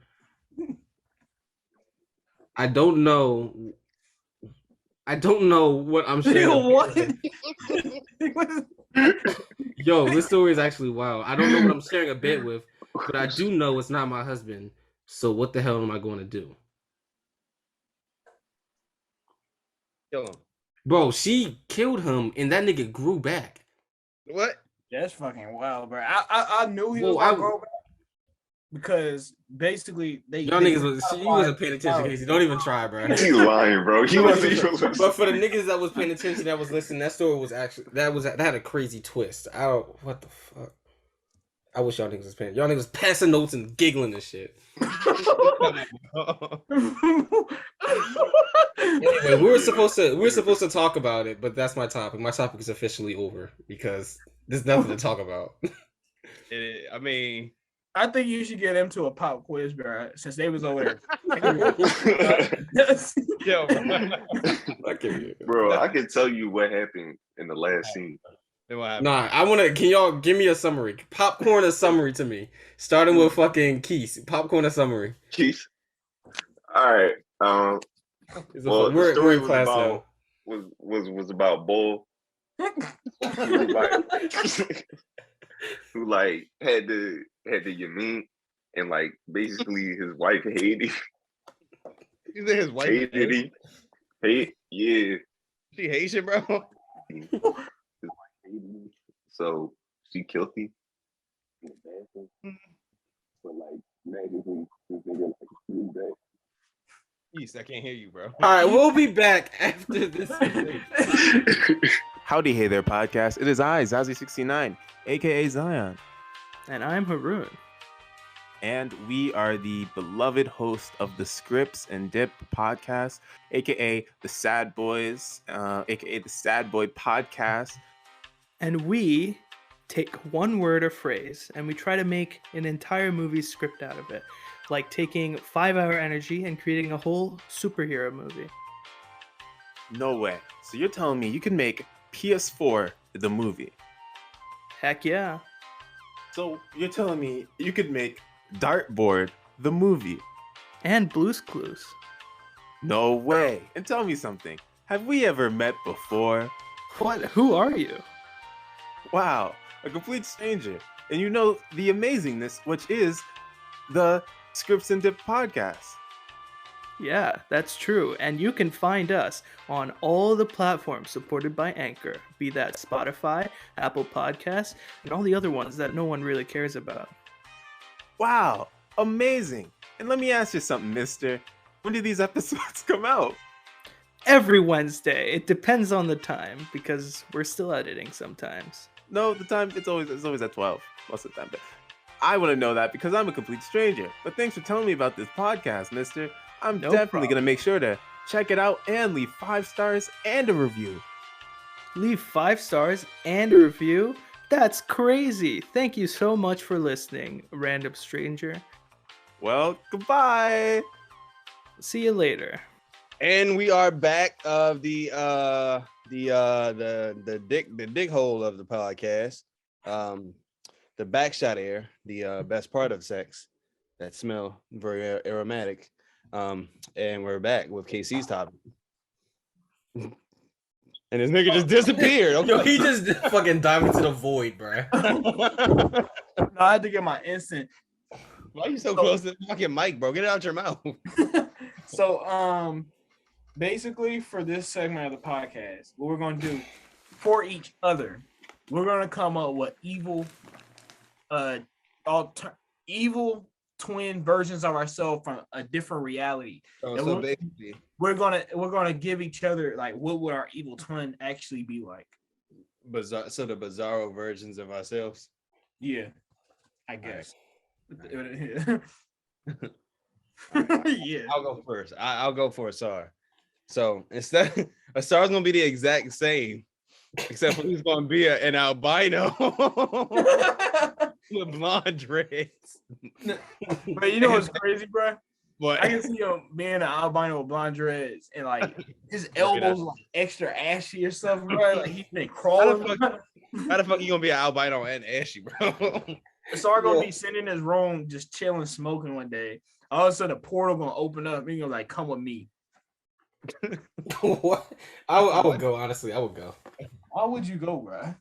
I don't know I don't know what I'm sharing. What? Yo, this story is actually wild. I don't know what I'm sharing a bed with, but I do know it's not my husband. So what the hell am I going to do? Kill him. Bro, she killed him, and that nigga grew back. What? That's fucking wild, bro. I knew he was Well, gonna go back because basically y'all niggas you wasn't paying attention, Casey. Don't even try, bro. He's lying, bro. He wasn't even listening. But for the niggas that was paying attention, that was listening, that story was actually that had a crazy twist. What the fuck? I wish y'all niggas was paying. Y'all niggas passing notes and giggling and shit. Anyway, we were supposed to talk about it, but that's my topic. My topic is officially over because there's nothing to talk about. I mean, I think you should get them to a pop quiz, bro. Since they was over there. Yo, bro, I can tell you what happened in the last scene. Nah, can y'all give me a summary? Popcorn a summary to me. Starting with fucking Keith. Popcorn a summary. Keith. All right. Well, the story was about Bull. Who like had the Yamin, and like basically his wife hated him. You think his wife hated him? Yeah. She Haitian, bro. His wife hated him, so she killed him. But like magically, this nigga like flew back. Jeez, I can't hear you, bro. All right, we'll be back after this. Howdy, hey there, podcast. It is I, Zazie69, aka Zion. And I'm Haroon. And we are the beloved host of the Scripts and Dip podcast, aka the Sad Boys, aka the Sad Boy podcast. And we take one word or phrase and we try to make an entire movie script out of it, like taking 5-hour energy and creating a whole superhero movie. No way. So you're telling me you can make PS4 the movie? Heck yeah. So you're telling me you could make Dartboard the movie? And Blue's Clues. No way. And tell me something. Have we ever met before? What? Who are you? Wow, a complete stranger. And you know the amazingness, which is the Scripts and Dip podcast. Yeah, that's true. And you can find us on all the platforms supported by Anchor, be that Spotify, Apple Podcasts, and all the other ones that no one really cares about. Wow, amazing. And let me ask you something, mister. When do these episodes come out? Every Wednesday. It depends on the time because we're still editing sometimes. No, the time it's always at 12 most of the time. But I want to know that because I'm a complete stranger. But thanks for telling me about this podcast, mister. I'm definitely going to make sure to check it out and leave 5 stars and a review. Leave 5 stars and a review? That's crazy. Thank you so much for listening, random stranger. Well, goodbye. See you later. And we are back of the dick hole of the podcast. The backshot air, the best part of sex that smell very aromatic. And we're back with KC's topic. And this nigga just disappeared. Okay. Yo, he just fucking dived into the void, bro. No, I had to get my instant. Why are you so close to the fucking mic, bro? Get it out your mouth. So, basically, for this segment of the podcast, what we're going to do for each other, we're going to come up with evil twin versions of ourselves from a different reality. So basically, we're gonna give each other like what would our evil twin actually be like. Bizarre, so the bizarro versions of ourselves. Yeah, I guess. Right. Yeah, I'll go first. I'll go for Ausar. So instead, Ausar's gonna be the exact same, except for he's gonna be an albino with blonde dreads. But you know what's crazy, bro? What? I can see him being an albino with blonde dreads and like his elbows like extra ashy or something, bro. Like he's been crawling. How the fuck you gonna be an albino and ashy, bro? Ausar gonna be sitting in his room just chilling, smoking one day. All of a sudden, a portal gonna open up. And he's gonna like, come with me. What? I would go, honestly. I would go. Why would you go, bro?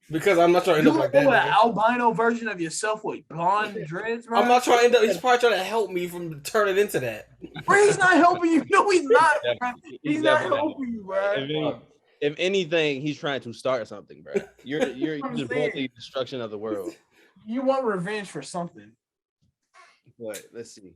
Because I'm not trying to end You up like go an that. albino version of yourself with blonde dreads, bro? I'm not trying to end up. He's probably trying to help me from turning into that. Bro, he's not helping you. No, he's not, bro. He's He's not definitely helping you, bro. If anything, he's trying to start something, bro. You're I'm the saying. the destruction of the world. You want revenge for something. But let's see.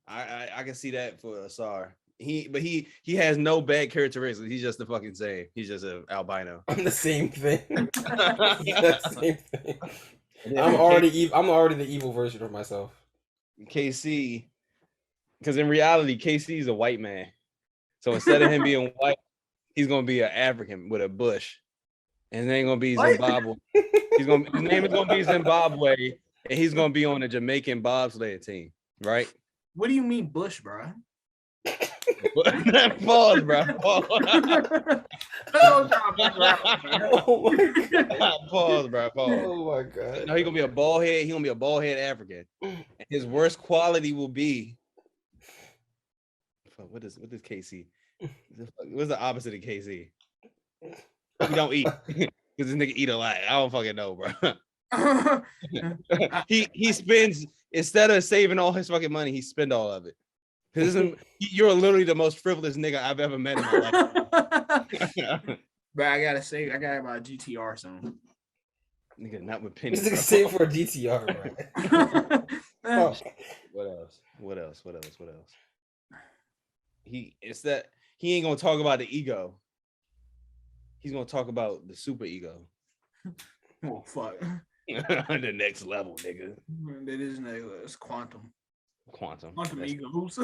I can see that for Ausar. He has no bad characteristics. He's just the fucking same. He's just an albino. I'm the same thing. The same thing. I'm already the evil version of myself. KC, because in reality, KC is a white man. So instead of him being white, he's gonna be an African with a bush. And his name gonna be Zimbabwe. His name is gonna be Zimbabwe, and he's gonna be on the Jamaican bobsled team, right? What do you mean, Bush, bro? Pause, bro. Pause. Oh my god. Pause, bro. Pause. Oh my god. No, he's gonna be a bald head. He's gonna be a bald head African. And his worst quality will be. What is KC? What's the opposite of KC? He don't eat because this nigga eat a lot. I don't fucking know, bro. he spends, instead of saving all his fucking money, he spend all of it. Because you're literally the most frivolous nigga I've ever met in my life. But I gotta say, I got my GTR soon. Nigga, not with pennies. This nigga save for a GTR, bro. Oh. What else? He ain't gonna talk about the ego. He's gonna talk about the super ego. Oh fuck. The next level, nigga. That is it's quantum. Quantum egos.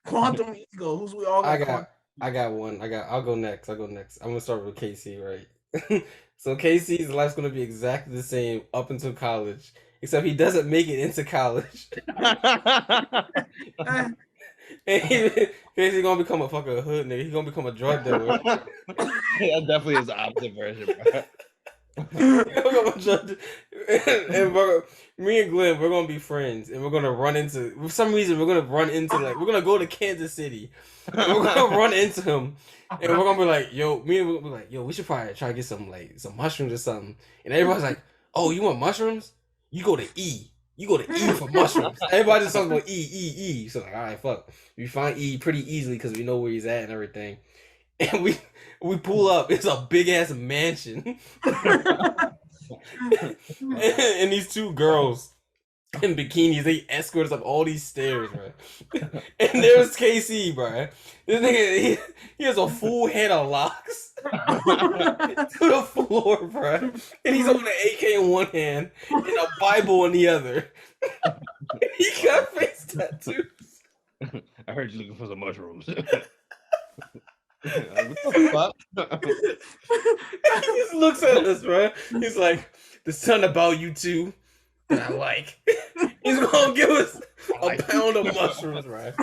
Quantum egos. We all got. I got one. I'll go next. I'm gonna start with KC, right? So KC's life's gonna be exactly the same up until college, except he doesn't make it into college. And he's gonna become a fucking hood nigga. He's gonna become a drug dealer. That definitely is the opposite version, bro. And me and Glenn, we're gonna be friends, and we're gonna run into. For some reason, we're gonna go to Kansas City. And we're gonna run into him, and we're gonna be like, "Yo," we'll be like, "Yo, we should probably try to get some mushrooms or something." And everybody's like, "Oh, you want mushrooms? You go to E." You go to E for mushrooms. Everybody just talks about E. So like, all right, fuck. We find E pretty easily because we know where he's at and everything. And we pull up. It's a big ass mansion. And these two girls in bikinis, they escort us up all these stairs, bro. And there's KC, bro. This nigga, he has a full head of locks to the floor, bro. And he's holding an AK in one hand and a Bible in the other. He got face tattoos. I heard you looking for some mushrooms. What the fuck? He just looks at us, bro. He's like, "There's something about you two that I like." He's gonna give us a pound of mushrooms, right?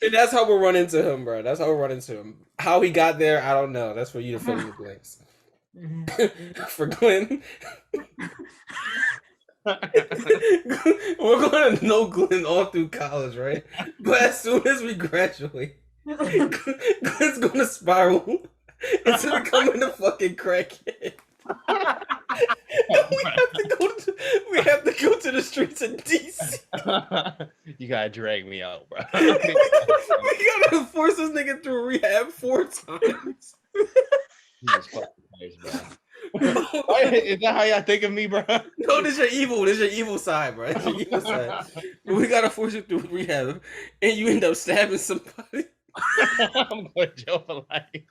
And that's how we'll run into him, bro. That's how we'll run into him. How he got there, I don't know. That's for you to fill in the blanks. For Glenn, we're going to know Glenn all through college, right? But as soon as we graduate, Glenn's going to spiral into becoming a fucking crackhead. We have to go to the streets of DC. You gotta drag me out, bro. We gotta force this nigga through rehab 4 times. Jesus fucking Christ, bro. Is that how y'all think of me, bro? No, this is your evil side, bro. This your evil side. We gotta force you through rehab, and you end up stabbing somebody. I'm going to jail for life.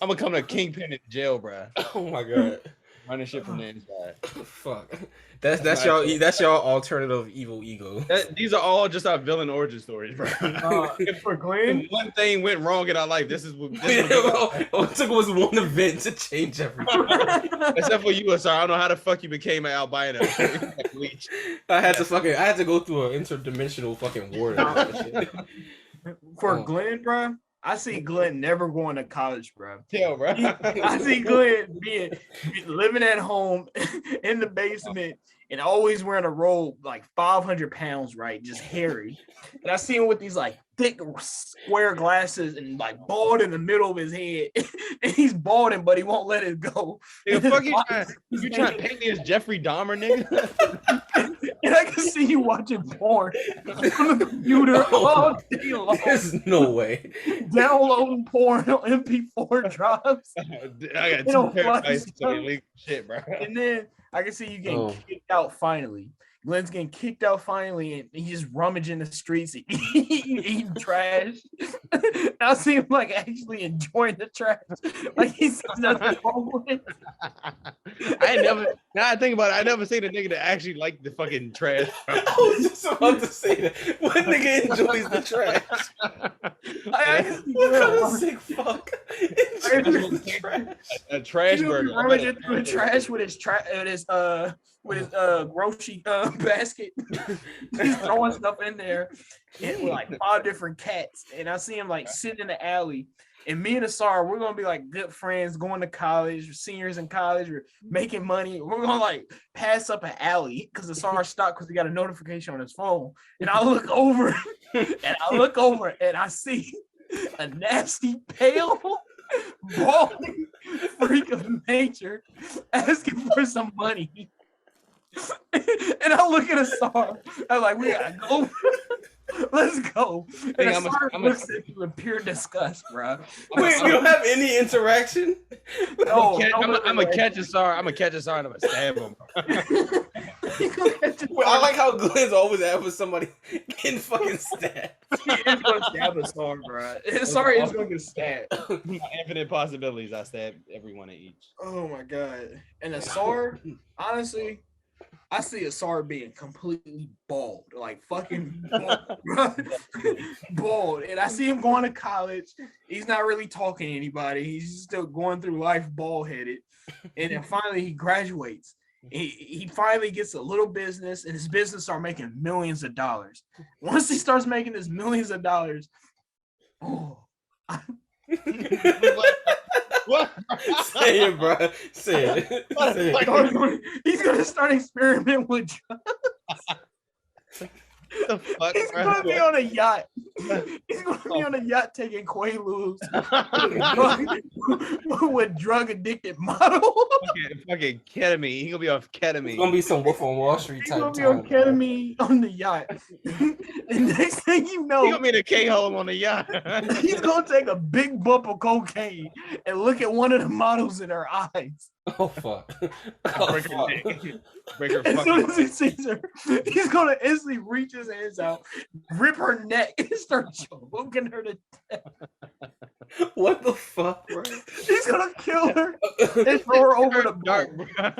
I'm gonna come to Kingpin in jail, bro. Oh my god, running shit from the inside. Fuck. That's y'all alternative evil ego. These are all just our villain origin stories, bro. For Glenn, one thing went wrong in our life. This is what all it took was one event to change everything. Except for you, sir. I don't know how the fuck you became an albino. I had to go through an interdimensional fucking war. For Glenn, bro, I see Glenn never going to college, bro. Yeah, bro. I see Glenn living at home in the basement and always wearing a robe like 500 pounds, right? Just hairy. And I see him with these like thick square glasses and like bald in the middle of his head. And he's balding, but he won't let it go. You trying to paint me as Jeffrey Dahmer, nigga? And I can see you watching porn on the computer all day long. There's no way. Downloading porn on MP4 drives. I got 2 terabytes of illegal shit, bro. And then I can see you getting kicked out finally. Glenn's getting kicked out finally, and he's just rummaging the streets, eating trash. I see him like actually enjoying the trash, like he's nothing wrong with it. Now I think about it, I never seen a nigga that actually liked the fucking trash. I was just about to say that. What nigga enjoys the trash? What kind of sick fuck enjoys the trash? A trash burger. Rummaging through the trash with his grocery basket. He's throwing stuff in there and with like 5 different cats. And I see him like sitting in the alley. And me and Ausar, we're gonna be like good friends, going to college, seniors in college, we're making money. We're gonna like pass up an alley because Ausar stopped because he got a notification on his phone. And I look over and I see a nasty, pale, balding freak of nature asking for some money. And I look at Ausar. I'm like, we gotta go. Let's go. And Ausar looks at you in pure disgust, bro. Wait, we don't have any interaction? No, I'm gonna catch Ausar. I'm gonna catch Ausar and I'm gonna stab him. Well, I like how Glenn's always after somebody getting fucking stabbed. He is gonna stab Ausar, bro. Ausar is gonna get stabbed. Infinite possibilities. I stab everyone at each. Oh my god. And Ausar, honestly, I see Ausar being completely bald, like fucking bald, bro. Bald. And I see him going to college. He's not really talking to anybody. He's still going through life bald headed. And then finally he graduates. He finally gets a little business, and his business start making millions of dollars. Once he starts making this millions of dollars, What? Say it, bro. Say it. Say it. He's gonna start experimenting with drugs. The fuck, He's gonna be on a yacht. He's gonna be on a yacht taking Quaaludes with drug addicted model. Fucking ketamine. He's gonna be off ketamine. It's gonna be some Wolf on Wall Street He's type. gonna be on ketamine on the yacht. And next thing you know, He's gonna be in a K-hole on the yacht. he's gonna take a big bump of cocaine and look at one of the models in her eyes. Oh fuck. Oh, Break her fuck. neck. Break her As fucking soon as he sees her, he's gonna instantly reach his hands out, rip her neck, and start choking her to death. What the fuck, bro? He's gonna kill her and throw her over the dark, boat. bro.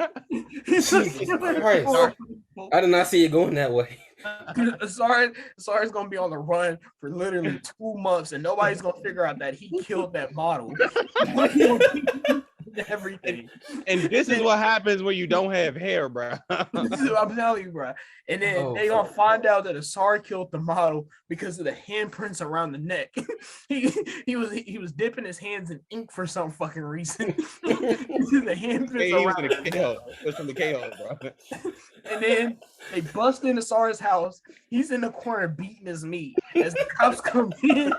He's gonna Jesus kill her and Christ. throw her over the boat. I did not see it going that way. Ausar's gonna be on the run for literally 2 months, and nobody's gonna figure out that he killed that model. Everything. And this is what happens when you don't have hair, bro. I'm telling you, bro. And then they gonna find out that Ausar killed the model because of the handprints around the neck. he was dipping his hands in ink for some fucking reason. The handprints He was around in the K-hole. It was from the K-hole, bro. And then they bust into Ausar's house. He's in the corner beating his meat as the cops come in.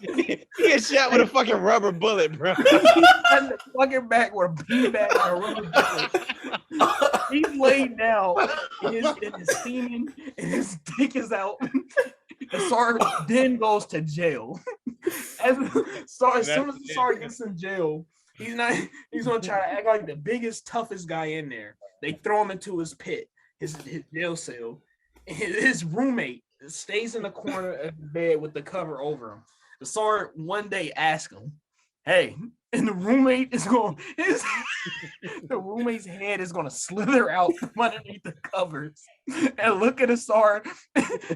He gets shot with a fucking rubber bullet, bro. He's in the fucking back with a beanbag and a rubber bullet. He's laid down and his semen and his dick is out. Ausar then goes to jail. As soon as Ausar gets in jail, he's gonna try to act like the biggest, toughest guy in there. They throw him into his pit, his jail cell. His roommate stays in the corner of the bed with the cover over him. Ausar one day asks him, "Hey," and the roommate's head is gonna slither out from underneath the covers and look at Ausar,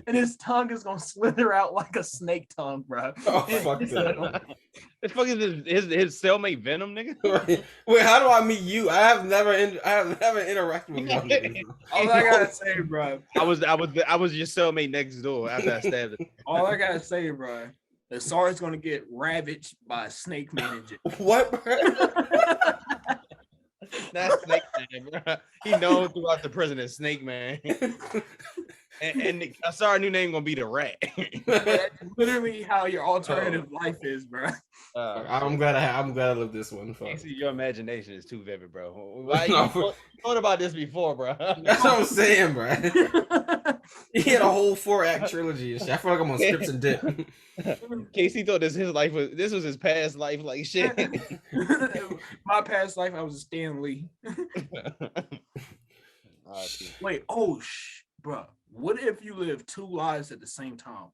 and his tongue is gonna slither out like a snake tongue, bro. Oh fuck that. This fucking his cellmate Venom, nigga. Wait, how do I meet you? I have never interacted with you. All I gotta say, bro. I was your cellmate next door after I stabbed him. All I gotta say, bro, Ausar is gonna get ravaged by a snake man. What, bro? That's Snake Man, bro. He known throughout the prison as Snake Man. and Ausar's new name gonna be the Rat. That's literally how your alternative life is, bro. I'm glad I lived this one. Fuck. See, your imagination is too vivid, bro. Why you thought about this before, bro? That's what I'm saying, bro. He had a whole 4-act trilogy and shit. I feel like I'm on Scripts and Dip. Casey thought this was his past life, like shit. My past life, I was a Stan Lee. Wait, bro. What if you live 2 lives at the same time?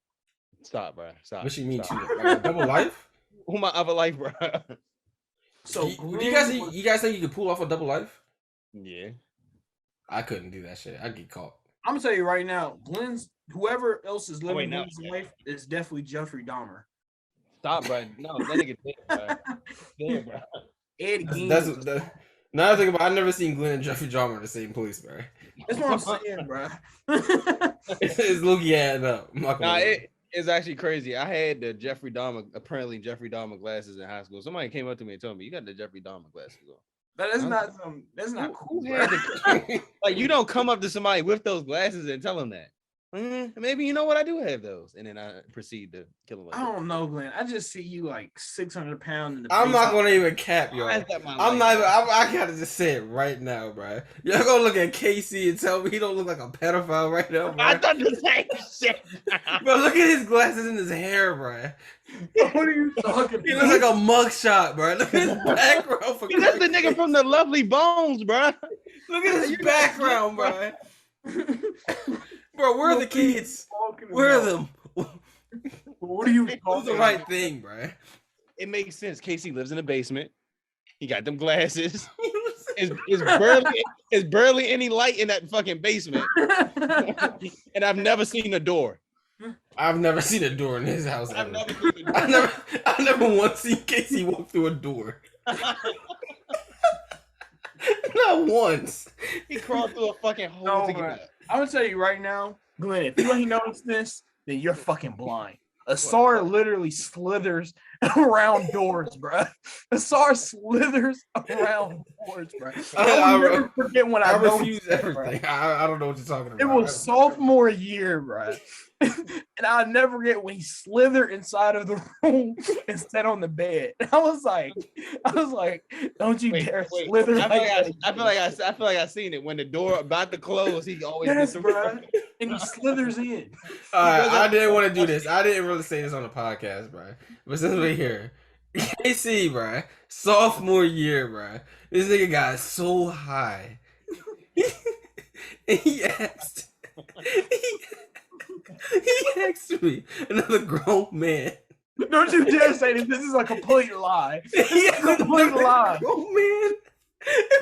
Stop, bro. Stop. What you mean, Stop. double life? Who my other life, bro? So you guys think you could pull off a double life? Yeah. I couldn't do that shit. I'd get caught. I'm gonna tell you right now, whoever else is living no. Glenn's life is definitely Jeffrey Dahmer. Stop, bro. No, that nigga dead, bro. Dead, bro. Ed Gein. That's now I think about. I've never seen Glenn and Jeffrey Dahmer in the same police, bro. That's what I'm saying, bro. It's looking at it up. Nah, it's actually crazy. I had the Jeffrey Dahmer glasses in high school. Somebody came up to me and told me, "You got the Jeffrey Dahmer glasses on." That's not cool. Like, you don't come up to somebody with those glasses and tell them that. Maybe you know what, I do have those, and then I proceed to kill them. I don't know, Glenn. I just see you like 600 pounds in the. I'm not gonna even cap y'all. I'm not. I gotta just say it right now, bro. Y'all gonna look at Casey and tell me he don't look like a pedophile right now, bro. I thought the same shit. Bro, look at his glasses and his hair, bro. What are you talking about? He looks like a mugshot, bro. Look at his background. That's the nigga from the Lovely Bones, bro. Look at his background, bro. Bro, where are the kids? Where are them? What are you That's talking the right thing, bro. It makes sense. Casey lives in the basement. He got them glasses. It's barely any light in that fucking basement. And I've never seen a door. I've never seen a door in his house. I've never once seen Casey walk through a door. Not once. He crawled through a fucking hole. I'm gonna tell you right now, Glenn, if you ain't noticed this, then you're fucking blind. Ausar literally slithers around doors, bro. Ausar slithers around doors, bro. I'll never forget when I refuse everything. I don't know what you're talking about. It was sophomore year, bro. And I'll never forget when he slithered inside of the room and sat on the bed. I was like, don't you dare slither. I feel like I seen it when the door about to close. He always gets bro. And he slithers in. I didn't want to do this. I didn't really say this on the podcast, bro. But since we're here, KC, bro, sophomore year, bro, this nigga got so high. And he asked me, another grown man. Don't you dare say this. This is a complete lie. This is a complete lie. Grown man.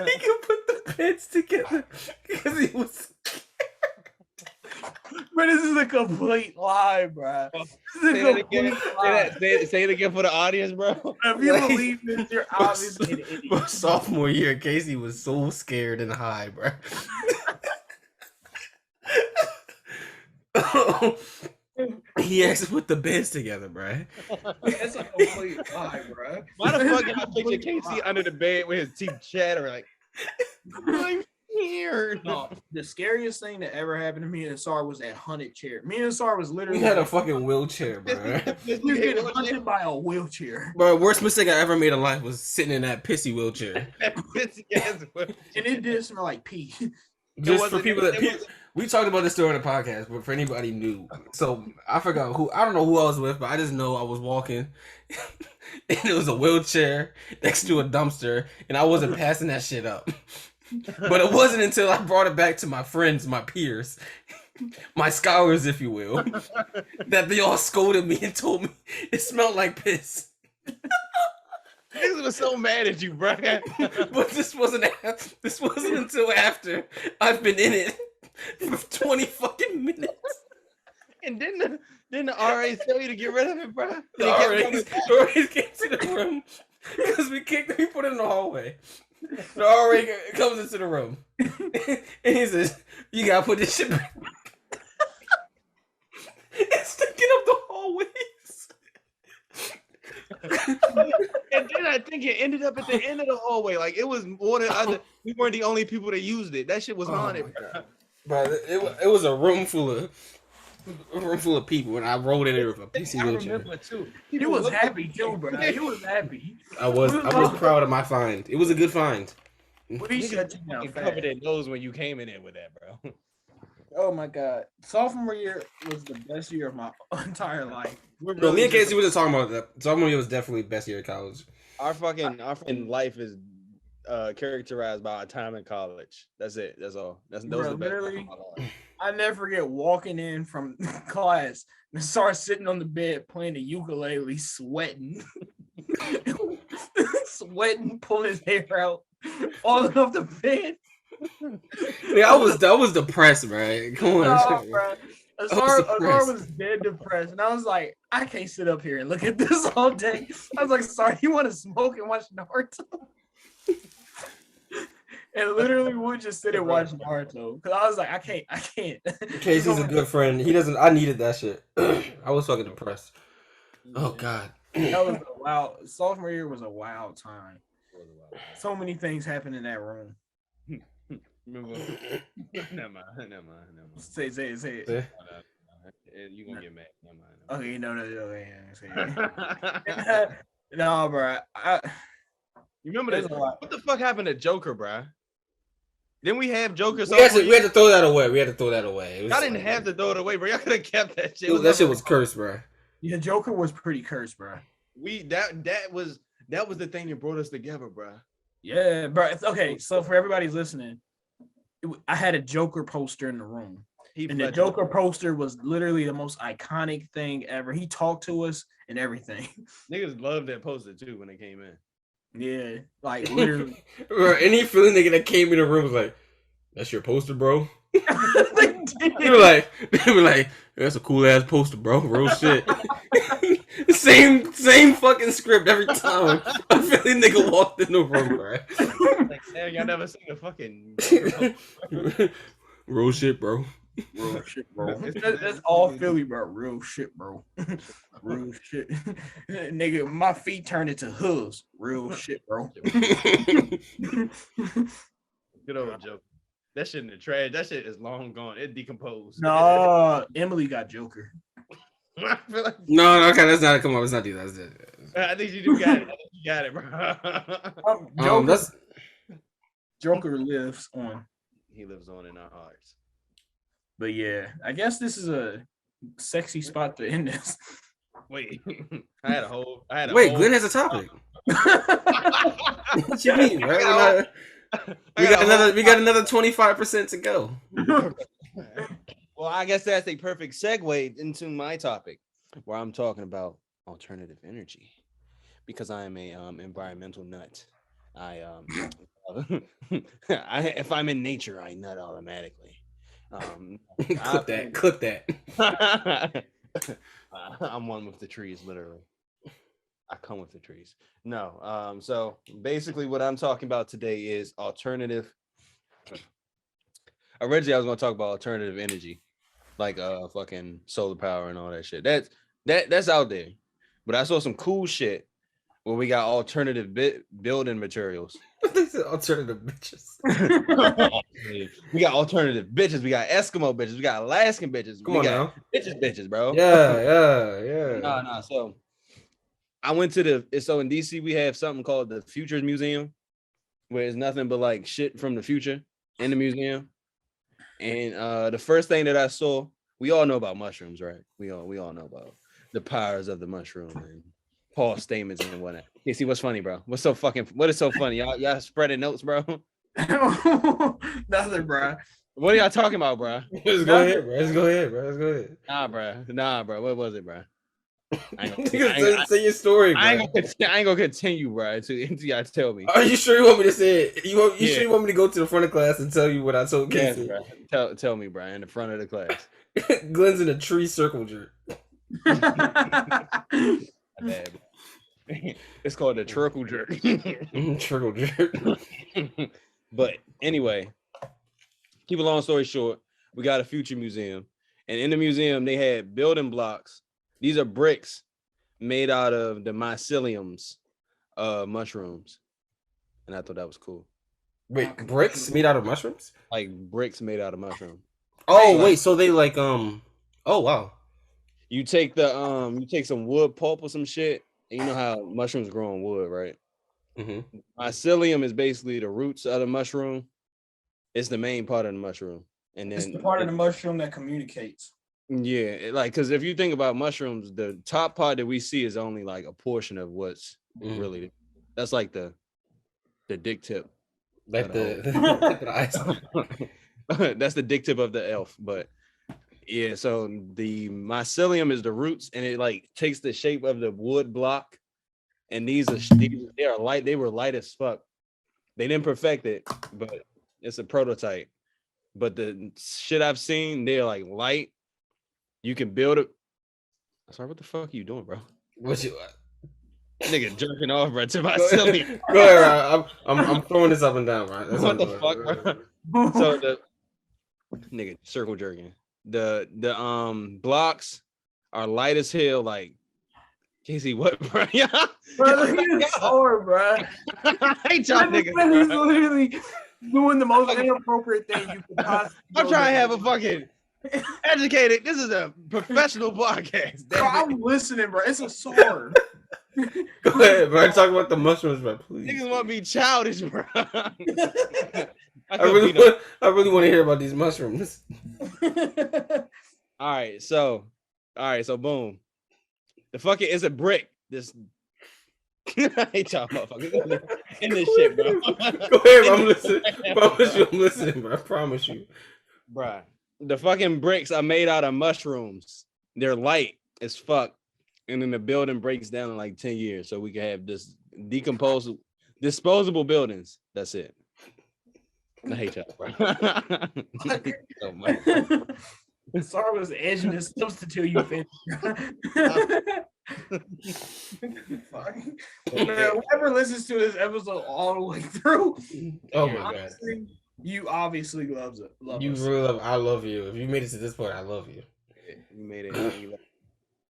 And he could put the beds together because he was scared. But this is a complete lie, bro. Say it again for the audience, bro. If you believe this, you're obviously an idiot. But sophomore year, Casey was so scared and high, bro. He asked to put the beds together, bro. That's a complete lie, bro. Why the fuck did I picture Casey under the bed with his teeth chattering like, I'm here? No, the scariest thing that ever happened to me and Ausar was that haunted chair. Me and Ausar was literally He had a fucking wheelchair, bro. He was getting hunted by a wheelchair. Bro, worst mistake I ever made in life was sitting in that pissy wheelchair. And it did smell like pee. Just for people that we talked about this during the podcast, but for anybody new, so I forgot who. I don't know who I was with, but I just know I was walking, and it was a wheelchair next to a dumpster, and I wasn't passing that shit up. But it wasn't until I brought it back to my friends, my peers, my scholars, if you will, that they all scolded me and told me it smelled like piss. Niggas was so mad at you, bro. But this wasn't until after I've been in it for 20 fucking minutes. And didn't the RA tell you to get rid of it, bro? The RA came to the room because we put it in the hallway. The RA comes into the room and he says, "You gotta put this shit back." It's sticking up the hallways. And then I think it ended up at the end of the hallway. Like it was more than other. We weren't the only people that used it. That shit was haunted, Bro, it was a room full of people, and I rolled in there with a PC I wheelchair. remember too. He was happy too, bro. He was happy. I was proud of my find. It was a good find. We shut you down. Covered their nose when you came in there with that, bro. Oh my god, sophomore year was the best year of my entire life. No, me and Casey were just talking about that. Sophomore year was definitely best year of college. Our fucking life is characterized by our time in college. That's it. That's all. Those Bro, are the best literally, time of my life. I never forget walking in from class and start sitting on the bed playing the ukulele, sweating, pulling his hair out, falling off the bed. Yeah, I was depressed, bro. Come on, No, bro. Ausar was dead depressed, and I was like, I can't sit up here and look at this all day. I was like, sorry, you want to smoke and watch Naruto? And literally, we would just sit and watch Naruto because I was like, I can't. Casey's a good friend. He doesn't. I needed that shit. I was fucking depressed. Oh god. That was a wild. Sophomore year was a wild time. So many things happened in that room. Remember? Never mind. Say it. You gonna get mad? Never mind. Okay, no. No, bro. You remember this? What the fuck happened to Joker, bro? Didn't we have Joker? We had to throw that away. I didn't have to throw it away, bro. Y'all could have kept that shit. That shit was cursed, bro. Yeah, Joker was pretty cursed, bro. That was the thing that brought us together, bro. Yeah, bro. Okay, so for everybody listening, I had a Joker poster in the room. And the Joker poster was literally the most iconic thing ever. He talked to us and everything. Niggas loved that poster too when they came in. Yeah, like literally. Bro, any feeling nigga that came in the room was like, "That's your poster, bro." They were like, "That's a cool ass poster, bro." Real shit. same fucking script every time. I feel like nigga walked in the room, bro. Like, damn, y'all never seen a fucking real shit, bro. Real shit, bro. That's all Philly, bro. Real shit, bro. Real shit. Nigga, my feet turned into hooves. Real shit, bro. Good old Joker. That shit in the trash. That shit is long gone. It decomposed. No, Emily got Joker. I feel like No, okay, let's not come on. Let's not do that. I think you do got it. You got it, bro. Joker lives on. He lives on in our hearts. But yeah, I guess this is a sexy spot to end this. Wait, I had a Wait, Glenn has a topic. What you mean, right? We got another 25% to go. Well, I guess that's a perfect segue into my topic, where I'm talking about alternative energy, because I am a environmental nut. If I'm in nature, I nut automatically. Clip that. I'm one with the trees, literally. I come with the trees. No. So basically what I'm talking about today is alternative. Originally I was going to talk about alternative energy, like fucking solar power and all that shit. That's out there. But I saw some cool shit where we got alternative building materials. They said alternative bitches. We got alternative bitches. We got Eskimo bitches. We got Alaskan bitches. Come on now. Bitches, bro. Yeah. No. So I went to so in DC we have something called the Futures Museum, where it's nothing but like shit from the future in the museum. And the first thing that I saw, we all know about mushrooms, right? We all know about the powers of the mushroom and Paul Stamens and whatnot. You see what's funny, bro? What is so funny? Y'all spreading notes, bro? Nothing, bro. What are y'all talking about, bro? Let's go ahead, bro. Nah, bro. What was it, bro? Say your story, bro. I ain't gonna continue, bro, until y'all tell me. Are you sure you want me to say it? You sure you want me to go to the front of class and tell you what I told Casey? Yes, bro. Tell me, bro, in the front of the class. Glenn's in a tree circle jerk. It's called a trickle jerk. Trickle jerk. But anyway, keep a long story short, we got a future museum, and in the museum they had building blocks. These are bricks made out of the myceliums, mushrooms, and I thought that was cool. Wait, bricks made out of mushrooms? Like bricks made out of mushroom. Oh wait, so they like oh wow. You take you take some wood pulp or some shit, and you know how mushrooms grow on wood, right? Mm-hmm. Mycelium is basically the roots of the mushroom. It's the main part of the mushroom, and then It's the part of the mushroom that communicates. Yeah, like because if you think about mushrooms, the top part that we see is only like a portion of what's really. That's like the dick tip. Like the that's the dick tip of the elf, but yeah. So the mycelium is the roots, and it like takes the shape of the wood block. And they are light. They were light as fuck. They didn't perfect it, but it's a prototype. But the shit I've seen, they're like light. You can build it. Sorry, what the fuck are you doing, bro? What you? Nigga jerking off, bro, to mycelium. Go ahead, I'm throwing this up and down, right? That's what the fuck, bro? So the nigga circle jerking. The blocks are light as hell, like Casey, what, bro? Yeah, bro, look at his sword, bro. I hate y'all niggas. He's literally doing the most inappropriate thing you could possibly. I'm trying to have a fucking educated. This is a professional podcast. Bro, I'm listening, bro. It's a sword. Go ahead, bro. Talk about the mushrooms, bro. Please. Niggas want to be childish, bro. I really want to hear about these mushrooms. All right, so boom. The fucking is a brick. This I hate y'all motherfuckers in this shit, bro. Go ahead, I'm listening. Promise you, I'm listening, bro. I promise you, bro. The fucking bricks are made out of mushrooms. They're light as fuck, and then the building breaks down in like 10 years, so we can have this disposable buildings. That's it. I hate y'all, bro. So much. Sorry, was edging his lips until you finished. Whoever listens to this episode all the way through, oh my god, you obviously love it. You really love. I love you. If you made it to this point, I love you. You made it.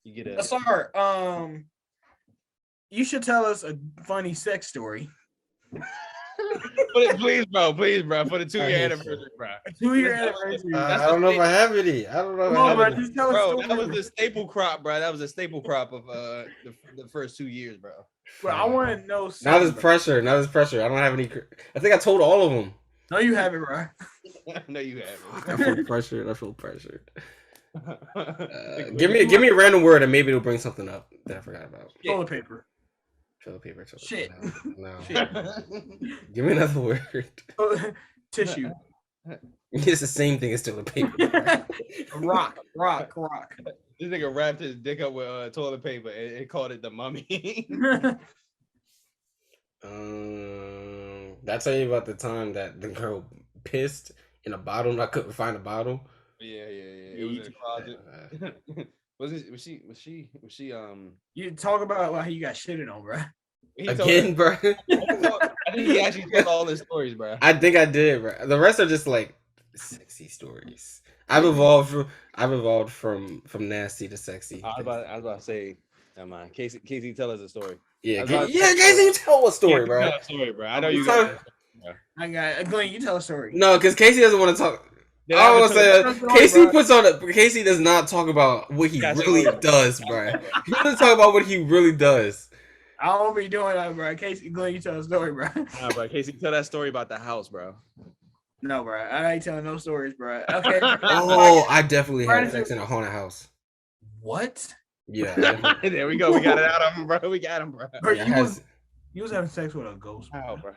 You get a. Sorry. You should tell us a funny sex story. Please, bro, for the 2-year anniversary, bro. 2-year anniversary. I don't know if I have any. I don't know. Bro, just tell bro, that was the staple crop, bro. That was a staple crop of the first 2 years, bro. Bro, I want to know. Now there's pressure. I don't have any. I think I told all of them. No, you haven't, bro. No, you haven't. I feel pressure. Give me a random word and maybe it'll bring something up that I forgot about. Toilet paper. Toilet paper. Shit. No. Shit. Give me another word. Tissue. It's the same thing as toilet paper. Rock. This nigga wrapped his dick up with toilet paper and called it the mummy. Did I tell you about the time that the girl pissed in a bottle and I couldn't find a bottle? Yeah. It was in the closet. Was she? You talk about how you got shitted on, bro. Again, bro. I think he actually told all his stories, bro. I think I did, bro. The rest are just like sexy stories. I've evolved from nasty to sexy. I was about to say, mind. Casey, tell us a story. Yeah, Casey, tell a story, bro. Tell a story, bro. I know you got. I got Glenn. You tell a story. No, because Casey doesn't want to talk. I want to say Casey does not talk about what he really does, bro. He doesn't talk about what he really does. I won't be doing that, bro. Casey, Glenn, you tell a story, bro. Nah, bro. Casey, tell that story about the house, bro. No, bro. I ain't telling no stories, bro. Okay. Oh, I definitely had sex in a haunted house. What? Yeah. There we go. We got it out of him, bro. We got him, bro. You was having sex with a ghost, bro. How, bro?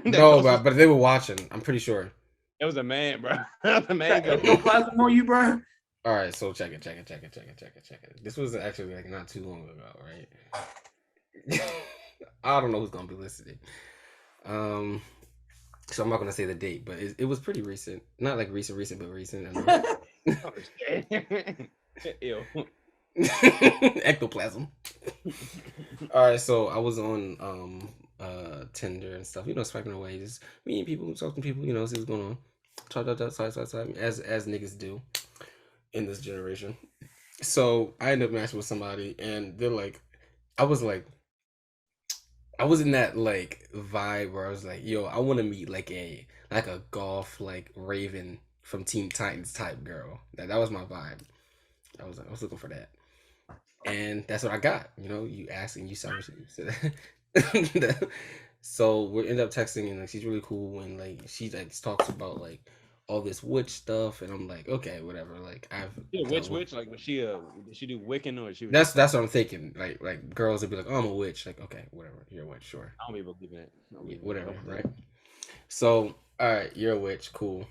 No, bro, but they were watching. I'm pretty sure. It was a man, bro. The man goes. No plasma on you, bro. All right, so check it. This was actually like not too long ago, right? I don't know who's gonna be listening. So I'm not gonna say the date, but it was pretty recent. Not like recent, but recent. Ew. Ectoplasm. All right, so I was on Tinder and stuff, swiping away, just meeting people, talking to people, see what's going on. Talk, as niggas do in this generation. So I ended up matching with somebody, and they're like, I was like, I was in that like vibe where I was like, yo, I want to meet like a golf like Raven from Teen Titans type girl. That was my vibe. I was looking for that, and that's what I got. You know, you ask and you shall receive. So we end up texting, and like she's really cool, and like she like talks about like all this witch stuff, and I'm like, okay, whatever. Like I've Yeah, witch. Like, was she did she do Wiccan or she? Was that's what I'm thinking. Like girls would be like, oh, I'm a witch. Like, okay, whatever, you're a witch, sure. I don't even believe in it. Whatever, right? So, all right, you're a witch, cool.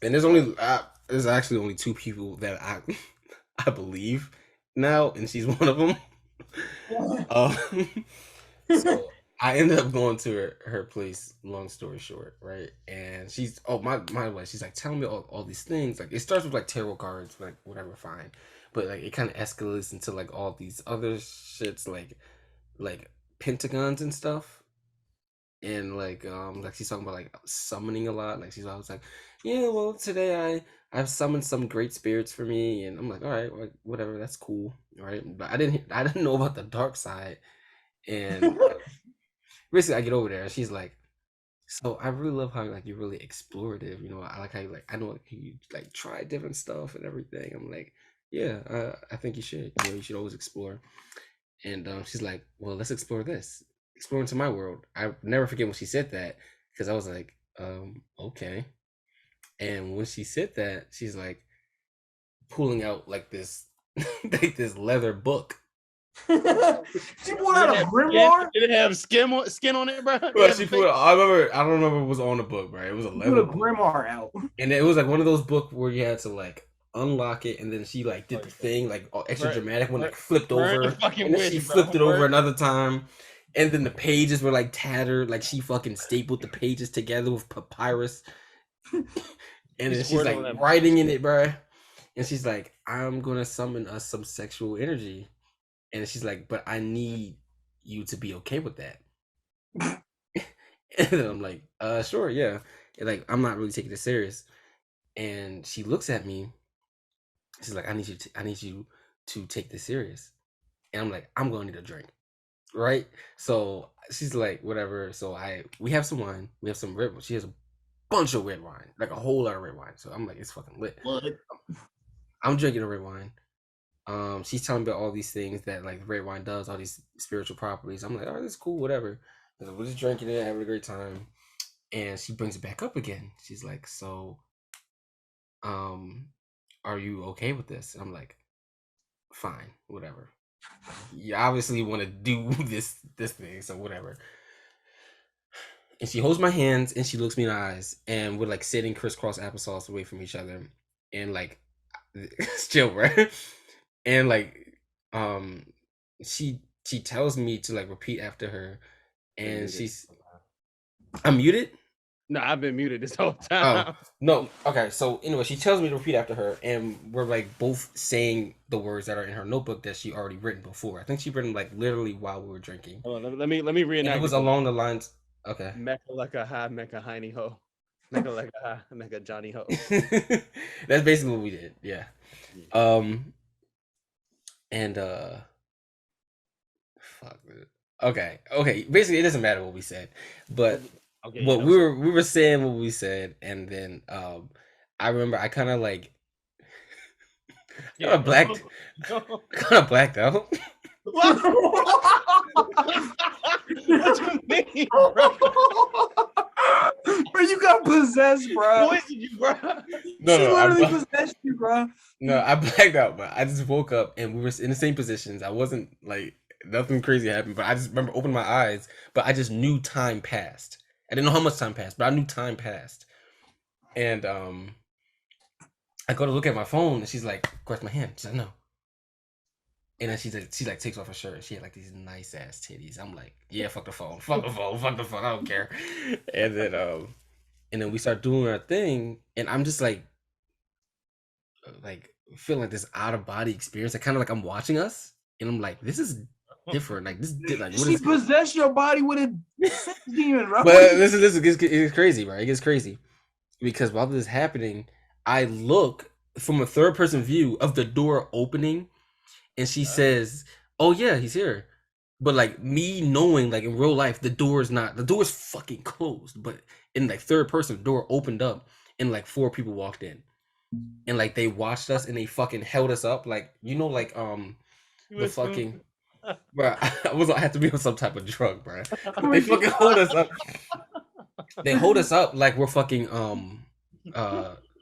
And there's actually only two people that I believe now, and she's one of them. So I ended up going to her place. Long story short, right? And she's my way. She's like telling me all these things. Like it starts with like tarot cards, like whatever, fine. But like it kind of escalates into like all these other shits, like pentagons and stuff. And like she's talking about like summoning a lot. Like she's always like, yeah, well today I've summoned some great spirits for me, and I'm like, all right, like, whatever, that's cool, right? But I didn't know about the dark side, and basically I get over there, and she's like, so I really love how like you're really explorative. You know, I like how I know like, you like try different stuff and everything. I'm like, yeah, I think you should. You know, you should always explore. And she's like, well, let's explore this. Explore into my world. I never forget when she said that, because I was like, okay. And when she said that, she's like pulling out like this like this leather book. She pulled out a grimoire? Did it have skin on it, bro? Well, she put. I don't remember what was on the book, bro. It was a leather book. Grimoire out, and it was like one of those books where you had to like unlock it, and then she like did the thing like extra dramatic when like flipped over, and then she flipped it over another time, and then the pages were like tattered, like she fucking stapled the pages together with papyrus, and then she's like writing in it, bro, and she's like, I'm gonna summon us some sexual energy, and she's like, but I need you to be okay with that. And then I'm like, sure, yeah. And like, I'm not really taking it serious. And she looks at me. She's like, I need you to take this serious. And I'm like, I'm gonna need a drink, right? So she's like, whatever. So we have some wine. We have some red wine. She has a bunch of red wine, like a whole lot of red wine. So I'm like, it's fucking lit. I'm drinking the red wine. She's telling me about all these things that like red wine does, all these spiritual properties. I'm like, all right, that's cool, whatever. So we're just drinking it, having a great time. And she brings it back up again. She's like, so, are you okay with this? And I'm like, fine, whatever. You obviously want to do this thing, so whatever. And she holds my hands and she looks me in the eyes, and we're like sitting crisscross applesauce away from each other, and like it's chill, right? And like she tells me to like repeat after her, and I'm muted. No, I've been muted this whole time. Oh, no, okay. So anyway, she tells me to repeat after her, and we're like both saying the words that are in her notebook that she already written before. I think she written like literally while we were drinking. Hold on, let me reenact. And it was along the lines. Okay. Mecca like a high, Mecca hiney ho. Mecca like a high, Mecca Johnny ho. That's basically what we did. Yeah. And fuck. Okay. Basically, it doesn't matter what we said, but we were saying what we said, and then I remember I kind of like kind of blacked out. What you mean, bro? Bro, you got possessed, bro. Poisoned you, bro. No, she literally possessed you, bro. No, I blacked out, but I just woke up and we were in the same positions. I wasn't like nothing crazy happened, but I just remember opening my eyes, but I just knew time passed. I didn't know how much time passed, but I knew time passed. And I go to look at my phone, and she's like, "Grab my hand." She's like, "No." And then she like takes off her shirt, and she had like these nice ass titties. I'm like, "Yeah, fuck the phone, fuck the phone, fuck the phone. I don't care." And then we start doing our thing, and I'm just like feeling like this out of body experience. Like kind of like I'm watching us, and I'm like, "This is different." Like this, like what she possessed your body with a demon, bro. But listen, it gets crazy, right? It gets crazy because while this is happening, I look from a third person view of the door opening, and she says, "Oh yeah, he's here." But like me knowing, like in real life, the door is fucking closed. But in like third person, the door opened up and like 4 people walked in, and like they watched us and they fucking held us up, like like the fucking. Bro, I had to be on some type of drug, bro. They fucking hold us up. They hold us up like we're fucking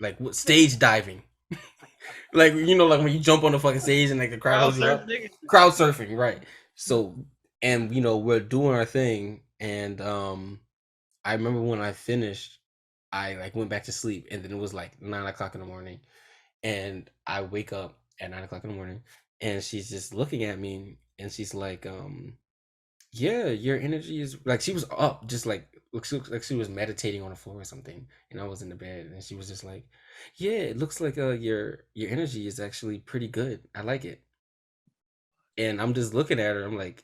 like stage diving. Like like when you jump on the fucking stage and like the crowd holds you up. Crowd surfing, right? So and we're doing our thing, and I remember when I finished, I like went back to sleep, and then it was like 9 o'clock in the morning, and I wake up at 9 o'clock in the morning, and she's just looking at me, and she's like, yeah, your energy is like, she was up, just like looks like she was meditating on the floor or something, and I was in the bed, and she was just like, yeah, it looks like your energy is actually pretty good. I like it. And I'm just looking at her. I'm like,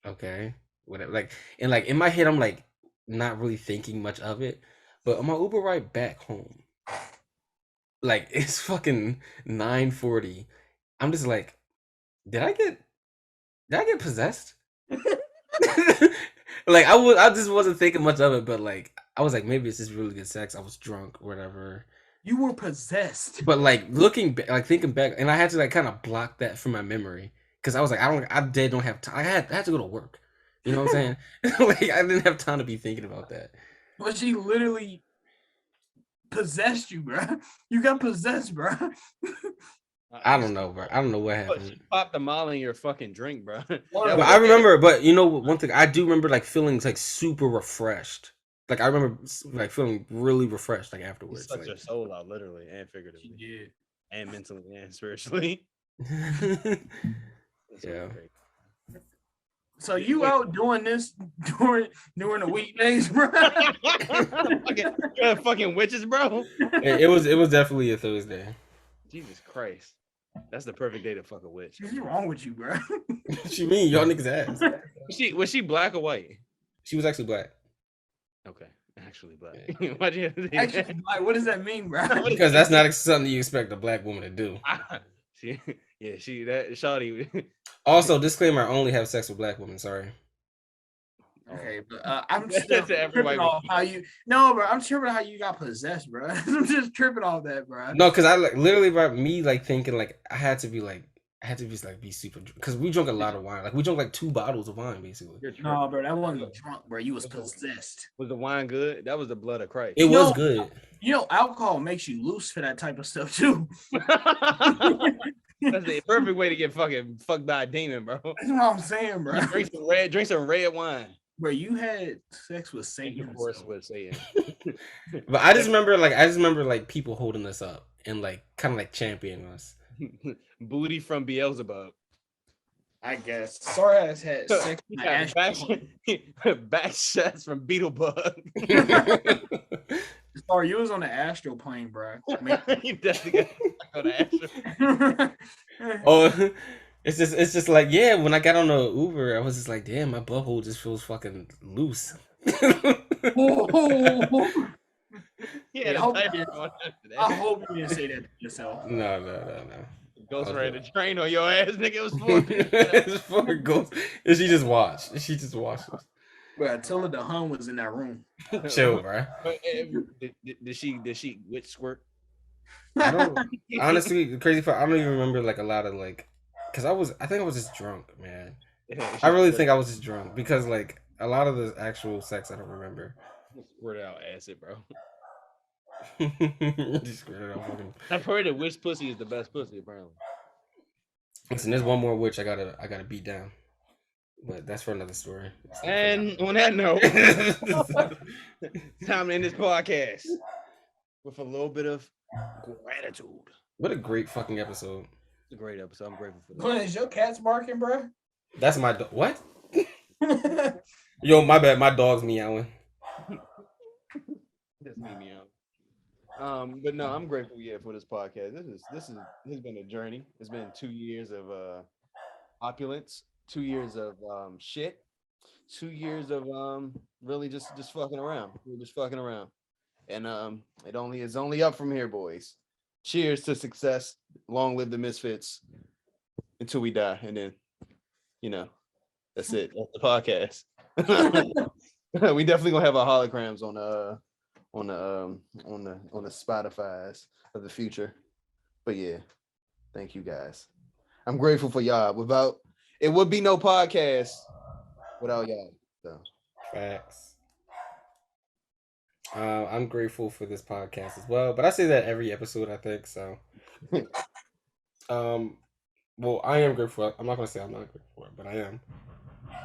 okay, whatever. Like, and like in my head, I'm like not really thinking much of it. But on my Uber ride back home, like it's fucking 9:40. I'm just like, did I get possessed? Like I just wasn't thinking much of it, but like I was like, maybe it's just really good sex. I was drunk, or whatever. You were possessed. But like looking back, like thinking back, and I had to like kind of block that from my memory, because I was like, I don't have time. I had to go to work. You know what I'm saying? Like I didn't have time to be thinking about that. But she literally possessed you, bro. You got possessed, bro. I don't know, bro. I don't know what happened. She popped the molly in your fucking drink, bro. But I remember, but one thing I do remember, like feeling like super refreshed. Like I remember like feeling really refreshed, like afterwards. Sucked like, your soul out, literally and figuratively. Yeah. And mentally and spiritually. Yeah. So you out doing this during the weekdays, bro? fucking witches, bro. It was definitely a Thursday. Jesus Christ. That's the perfect day to fuck a witch. What's wrong with you, bro? What you mean, y'all niggas ass? Was she black or white? She was actually black. Okay, actually black. Why'd you have to do Actually, that? black. What does that mean, bro? Because that's not something you expect a black woman to do. Shawty. Also, disclaimer: I only have sex with black women. Sorry. Okay, but I'm still tripping off how you. No, bro, I'm tripping how you got possessed, bro. I'm just tripping off that, bro. No, because I like literally about me like thinking like I had to be be super, because we drunk a lot of wine. Like we drunk like 2 bottles of wine basically. No, bro, that wasn't drunk, bro. You was possessed. Was the wine good? That was the blood of Christ. It was good. Alcohol makes you loose for that type of stuff too. That's the perfect way to get fucked by a demon, bro. That's what I'm saying, bro. Drink some red wine. Bro, you had sex with Satan. Of course, with Satan. But I just remember like people holding us up and like kind of like championing us. Booty from Beelzebub. I guess. Sorry, ass had sex with my back shots from Beetlebug. Sorry, you was on the astral plane, bro. You definitely got to astral. Oh, it's just like, yeah, when I got on the Uber, I was just like, damn, my butthole just feels fucking loose. Yeah, I hope you didn't say that to yourself. No. Ghost ran the train on your ass, nigga. It was for ghost. And she just watched. Bro, tell her the Hun was in that room. Chill, bro. Did she witch squirt? I don't honestly, the crazy part, I don't even remember like a lot of like, because I think I was just drunk, man. I really think I was just drunk, because like a lot of the actual sex I don't remember. Squirt out acid, bro. Just squirt out fucking. I've heard that witch pussy is the best pussy, apparently. Listen, there's one more witch I gotta beat down, but that's for another story. And on that note, time to end this podcast with a little bit of gratitude. What a great fucking episode. It's a great episode. I'm grateful for that. Clint, is your cat's barking, bro? That's my dog. What? Yo, my bad. My dog's meowing. That's me meowing. But no, I'm grateful for this podcast. This has been a journey. It's been 2 years of opulence, 2 years of shit, 2 years of really just fucking around. We're just fucking around. And it's only up from here, boys. Cheers to success. Long live the Misfits until we die. And then, That's it. That's the podcast. We definitely gonna have our holograms on the Spotify's of the future. But yeah, thank you guys. I'm grateful for y'all. It would be no podcast without y'all. So Facts. I'm grateful for this podcast as well, but I say that every episode, I think so. Well, I am grateful. I'm not gonna say I'm not grateful for it, but I am,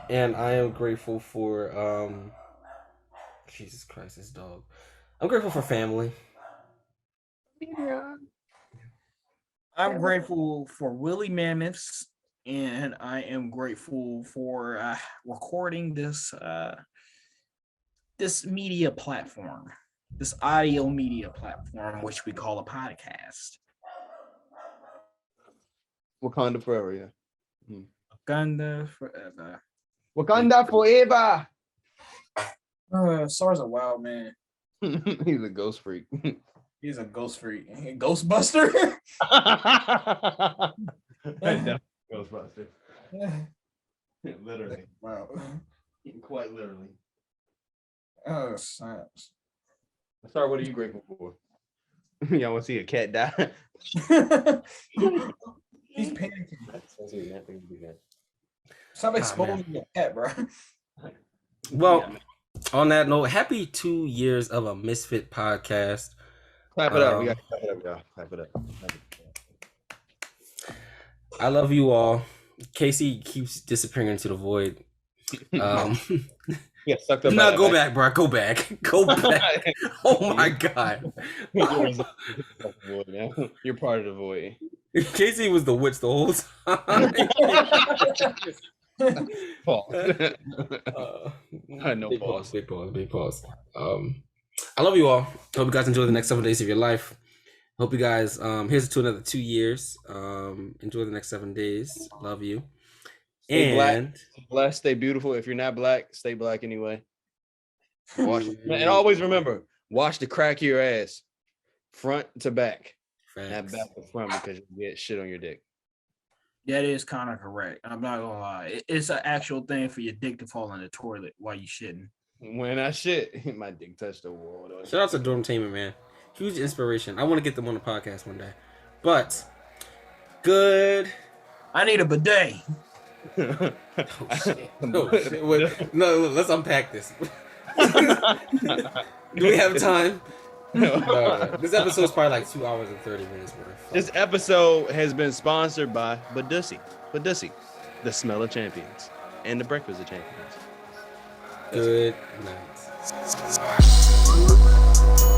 and I am grateful for Jesus Christ, this dog. I'm grateful for family. I'm grateful for Willie Mammoths, and I am grateful for recording this this media platform, this audio media platform, which we call a podcast. Wakanda forever, yeah. Wakanda forever. Wakanda forever. Sar's a wild man. He's a ghost freak. He's a ghost freak. Ghostbuster. Ghostbuster. Literally. Wow. Quite literally. Oh, snaps. Sorry, what are you grateful for? Y'all want to see a cat die? He's panicking. Stop exposing your cat, bro. Well, on that note, happy 2 years of a Misfit podcast. Clap it up. We got to clap it up, y'all. Clap it up. I love you all. Casey keeps disappearing into the void. Yeah, sucked up. No, go back, bro. Go back. Go back. Oh my God. You're part of the void. Casey was the witch the whole time. Pause. No pause. Big pause. I love you all. Hope you guys enjoy the next 7 days of your life. Hope you guys here's to another 2 years. Enjoy the next 7 days. Love you. Stay black, blessed, stay beautiful. If you're not black, stay black anyway. Wash and always remember, wash the crack of your ass, front to back, not back to front, because you get shit on your dick. That is kind of correct. I'm not gonna lie. It's an actual thing for your dick to fall in the toilet while you shitting. When I shit, my dick touched the wall. Shout out to Dormtainment, man. Huge inspiration. I want to get them on the podcast one day. But good. I need a bidet. Oh, shit. Wait, no, let's unpack this. Do we have time? No. This episode is probably like 2 hours and 30 minutes worth. This episode has been sponsored by Badussi, the smell of champions, and the breakfast of champions. Good night.